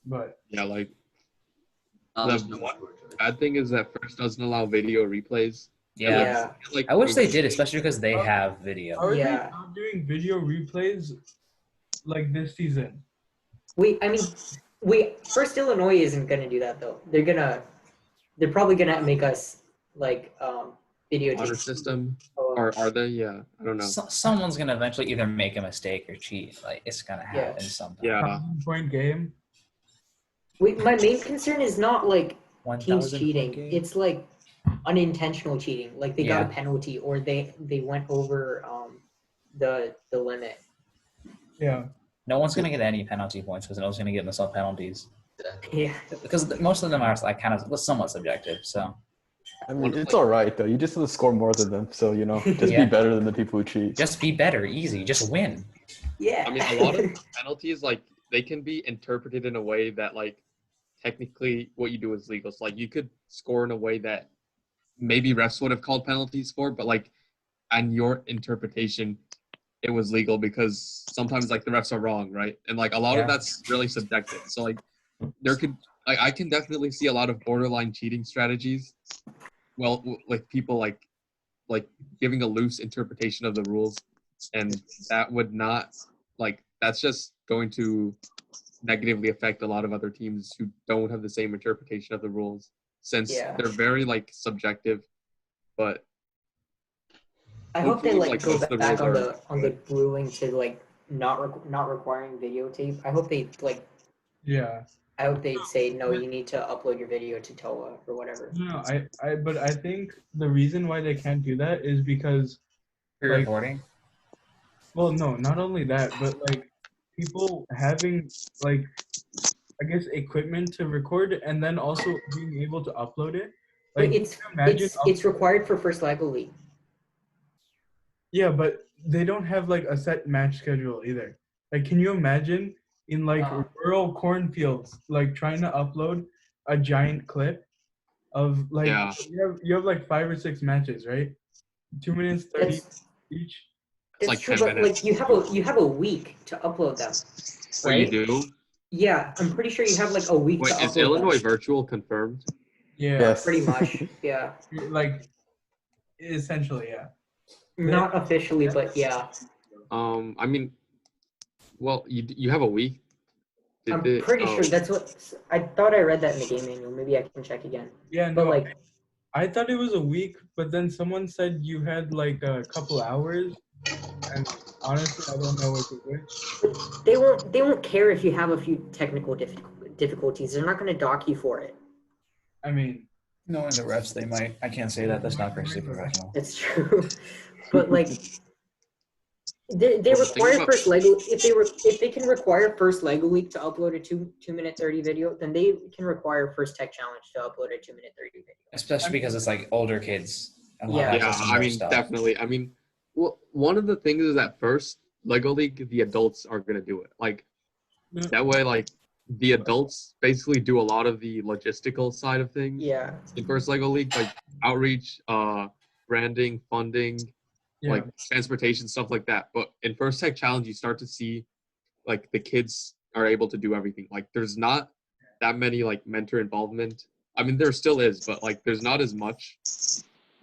But Yeah, like There's the no one more. bad thing is that first doesn't allow video replays. Yeah. Yeah. Like I wish they did, especially because they have how video. are they Yeah. not doing video replays like this season? First Illinois isn't gonna do that though. They're probably gonna make us like videotape. honor system, Oh, or are they? Yeah, I don't know. Someone's gonna eventually either make a mistake or cheat. Like it's gonna Yeah. happen sometime. Yeah, 1,000-point game. my main concern is not like 1,000 teams cheating. game. It's like unintentional cheating. Like they got a Yeah. penalty or they went over the limit. Yeah. No one's gonna get any penalty points because no one's gonna get themselves penalties. Yeah. Because most of them are like kind of somewhat subjective. So I mean, it's all right though. You just have to score more than them, so just Yeah. be better than the people who cheat. just be better, easy, just win. Yeah. I mean, a lot of penalties like they can be interpreted in a way that like technically what you do is legal. So like you could score in a way that maybe refs would have called penalties for, but like on your interpretation, it was legal because sometimes like the refs are wrong, right? And like a lot Yeah. of that's really subjective. So like there could like I can definitely see a lot of borderline cheating strategies. Well, like people like giving a loose interpretation of the rules, and that would not like that's just going to negatively affect a lot of other teams who don't have the same interpretation of the rules since Yeah. they're very like subjective. But I hope they hopefully, like like, go most of the back rules on the ruling to like not requiring videotape. I hope they like. Yeah. I hope they say no. You need to upload your video to TOA or whatever. No, but I think the reason why they can't do that is because, Pre-recording. well, no, not only that, but like people having like, I guess equipment to record and then also being able to upload it. But Like, it's can you imagine it's required for first LEGO League. Yeah, but they don't have like a set match schedule either. Like, can you imagine in like rural cornfields, like trying to upload a giant clip of like Yeah. you have like 5 or 6 matches, right? 2 minutes 30 That's, each. it's that's like true, 10 but minutes. like you have a week to upload them. What Right? you do? Yeah, I'm pretty sure you have like a week Wait, to is upload Illinois them. virtual confirmed? Yeah, Yes. Pretty much, yeah. like essentially, yeah. Not officially, but yeah. I mean, well, you have a week. I'm pretty sure that's what I thought. I read that in the game manual. Maybe I can check again. Yeah, But no, like, I thought it was a week, but then someone said you had like a couple hours, and honestly, I don't know what to do. they won't care if you have a few technical difficulties. They're not going to dock you for it. I mean, Knowing the refs, they might. I can't say that. That's not very professional. That's true. But like, they Well, require about- first Lego. If they can require first Lego Week to upload a 2-minute 30 video, then they can require first Tech Challenge to upload a 2-minute 30 video. Especially because it's like older kids. and Yeah. have Yeah, access to I more mean, stuff. definitely. I mean, well, one of the things is that first Lego League, the adults are gonna do it. Like that way, like the adults basically do a lot of the logistical side of things. Yeah. In first Lego League, like outreach, branding, funding, yeah. like transportation, stuff like that. But in First Tech Challenge, you start to see like the kids are able to do everything. Like there's not that many like mentor involvement. I mean, there still is, but like there's not as much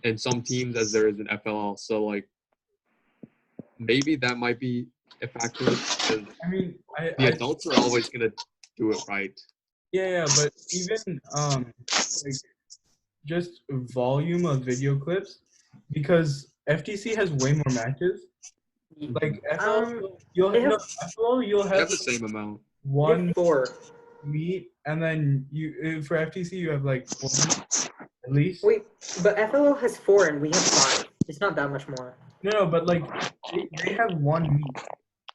in some teams as there is in FLL. So like maybe that might be a factor because I mean, the adults are always gonna do it right. yeah, but even like just volume of video clips, because FTC has way more matches. Like FLL, you'll they have- no, FLL, you'll They have have the same amount. one 4. meet, and then you for FTC you have like 4 meets, At least. Wait, but FLL has 4 and we have 5. It's not that much more. No, but like they have one meet.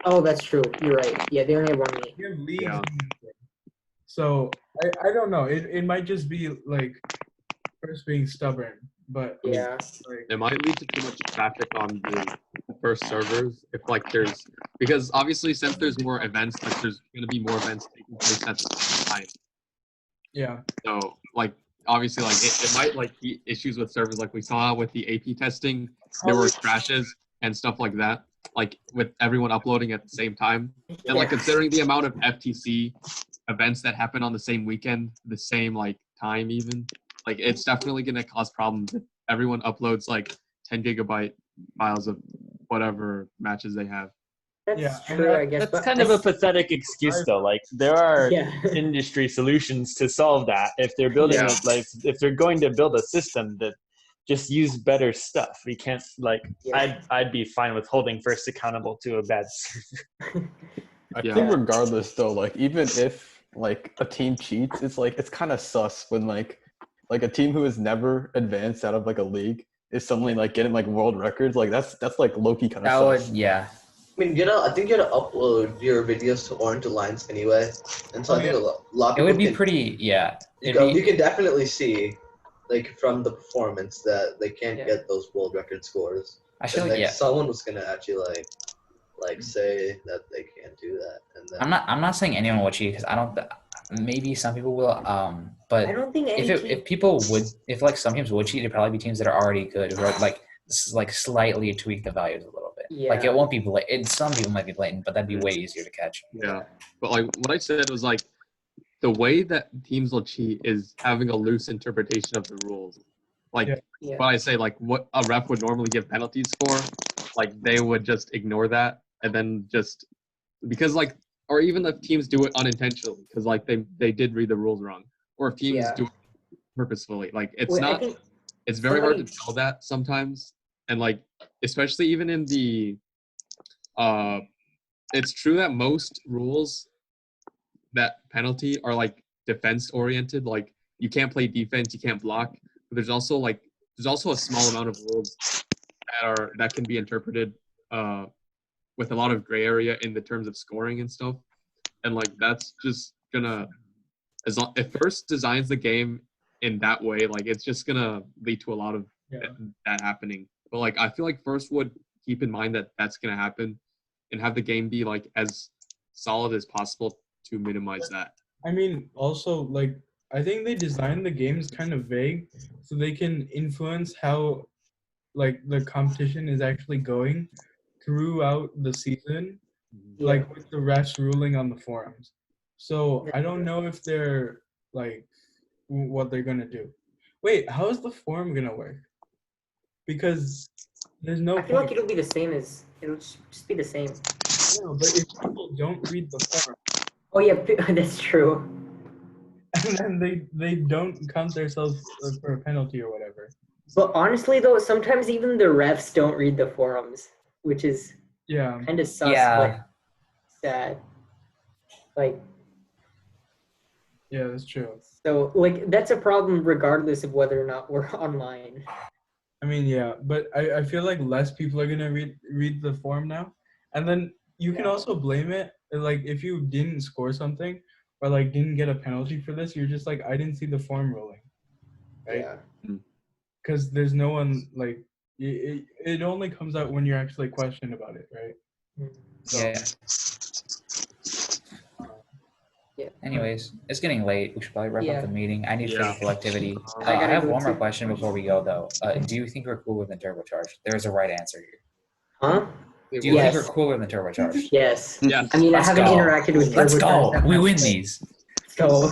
Oh, that's true. You're right. Yeah, they only have 1 meet. They have leagues. Yeah. So I don't know. It might just be like first being stubborn, but Yeah. like, It might lead to too much traffic on the first servers if like there's because obviously since there's more events, like there's gonna be more events taking place at the same time. yeah. So like obviously like it might like be issues with servers like we saw with the AP testing. There were crashes and stuff like that. Like with everyone uploading at the same time. And like considering the amount of FTC events that happen on the same weekend, the same like time even, like it's definitely gonna cause problems if everyone uploads like 10 gigabyte files of whatever matches they have. That's Yeah, and true, that- I guess. That's but kind of a pathetic excuse, though. Like there are Yeah. industry solutions to solve that. If they're building Yeah. if they're going to build a system that just use better stuff, we can't like. Yeah. I'd be fine with holding first accountable to a bad server. I Yeah. think regardless though, like even if like a team cheats, it's kind of sus when like a team who has never advanced out of like a league is suddenly like getting like world records. Like that's like low-key kind That of would, sus. yeah. I mean, I think you gotta upload your videos to Orange Alliance anyway, and so Oh, I think yeah. a lot of It people would be can, pretty, yeah. you It'd be, can definitely see, like from the performance, that they can't Yeah. get those world record scores. I feel And like, like yeah. someone was gonna actually like say that they can't do that, and then I'm not saying anyone will cheat because I don't. Maybe some people will. But I don't think if people would, if like some teams would cheat, it'd probably be teams that are already good, who are like slightly tweak the values a little bit. Like Yeah. it won't be blatant. Some people might be blatant, but that'd be way easier to catch. Yeah. But like what I said was like the way that teams will cheat is having a loose interpretation of the rules. Like Yeah. what I say, like what a ref would normally give penalties for, like they would just ignore that and then just because like or even if teams do it unintentionally because like they did read the rules wrong, or if teams Yeah. do it purposefully, like it's Wait, I not. think It's very hard to somebody- tell that sometimes, and like especially even in the it's true that most rules that penalty are like defense oriented, like you can't play defense, you can't block, but there's also a small amount of rules that can be interpreted with a lot of gray area in the terms of scoring and stuff, and like that's just gonna if first designs the game in that way, like it's just gonna lead to a lot of that happening. But like I feel like first would keep in mind that that's gonna happen and have the game be like as solid as possible to minimize that. I mean, also like I think they designed the games kind of vague so they can influence how like the competition is actually going throughout the season, like with the refs ruling on the forums. So I don't know if they're like what they're gonna do. Wait, how is the forum gonna work? Because there's no I feel point. like it'll be the same as it'll just be the same. No, but if people don't read the forum Oh yeah, that's true. and then they don't count themselves for a penalty or whatever. But honestly, though, sometimes even the refs don't read the forums, which is Yeah. kind of sus, Yeah. but sad. Like, Yeah, that's true. so like that's a problem regardless of whether or not we're online. I mean, yeah, but I feel like less people are gonna read the forum now, and then you can also blame it like if you didn't score something or like didn't get a penalty for this, you're just like I didn't see the forum ruling, right? Yeah. Because there's no one like it only comes out when you're actually questioned about it, right? So, Yeah. Anyways, it's getting late. We should probably wrap Yeah. up the meeting. I need physical activity. I gotta I have go one more too. question before we go, though. Do you think we're cooler than turbocharged? There's a right answer here. Huh? Do you Yes. think we're cooler than turbocharged? Yes. Yeah. I mean, Let's I haven't go. interacted with Let's turbocharged go. that We much, win but- these. So.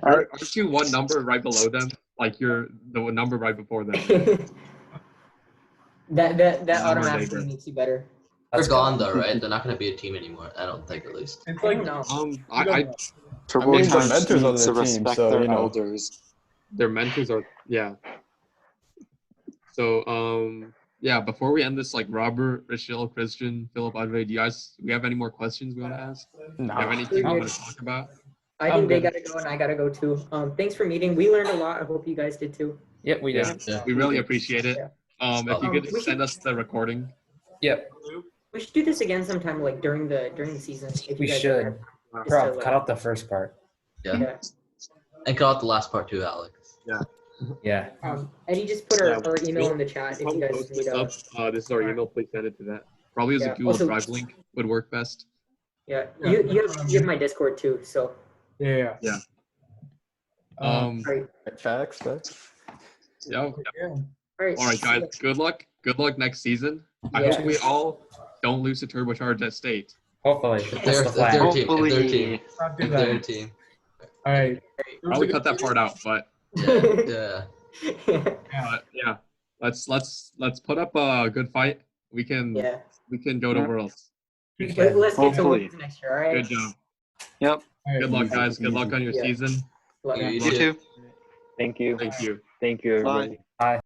Aren't you one number right below them? Like you're the number right before them. that Number automatically later. makes you better. they're gone though, right? They're not gonna be a team anymore. I don't think, at least. it's I like don't know. I TurboCharged mentors are needs to their team, respect so, their you know. elders. their mentors are So yeah, before we end this, like Robert, Rachel, Christian, Philip, Andre, do we have any more questions we want to ask? Do you have anything you want to talk about? I think they gotta go and I gotta go too. Thanks for meeting. We learned a lot. I hope you guys did too. Yep, we did. Yeah. We really appreciate it. Yeah. If you could we just send us the recording. Yep, We should do this again sometime, like during the season. If we you guys should. have- just to, Rob, like- cut out the first part. Yeah. Yeah. And cut out the last part too, Alex. Yeah. Eddie, just put our email We'll in the chat if you probably guys post need this up. This is our email. Please send it to that. Probably as a Yeah. Google Also- Drive link would work best. Yeah. You have my Discord too, so. Yeah. Yeah. All right. Facts. Yeah. All right. All right, guys. Good luck. Good luck next season. I Yeah. hope we all don't lose to turbocharged at state. Hopefully. If That's they're, the if plan. they're a team. If they're a Hopefully. team. Not do If they're a that. team. All right. Probably cut that part out, but Yeah. yeah. Let's put up a good fight. We can go to Worlds. Let's get to Hopefully. Worlds next year. All right. Good job. Yep. All right. Good luck, guys. Good luck on your Yeah. season. Luck. You You too. Thank you. Thank you. Thank you, Bye. everybody. Bye.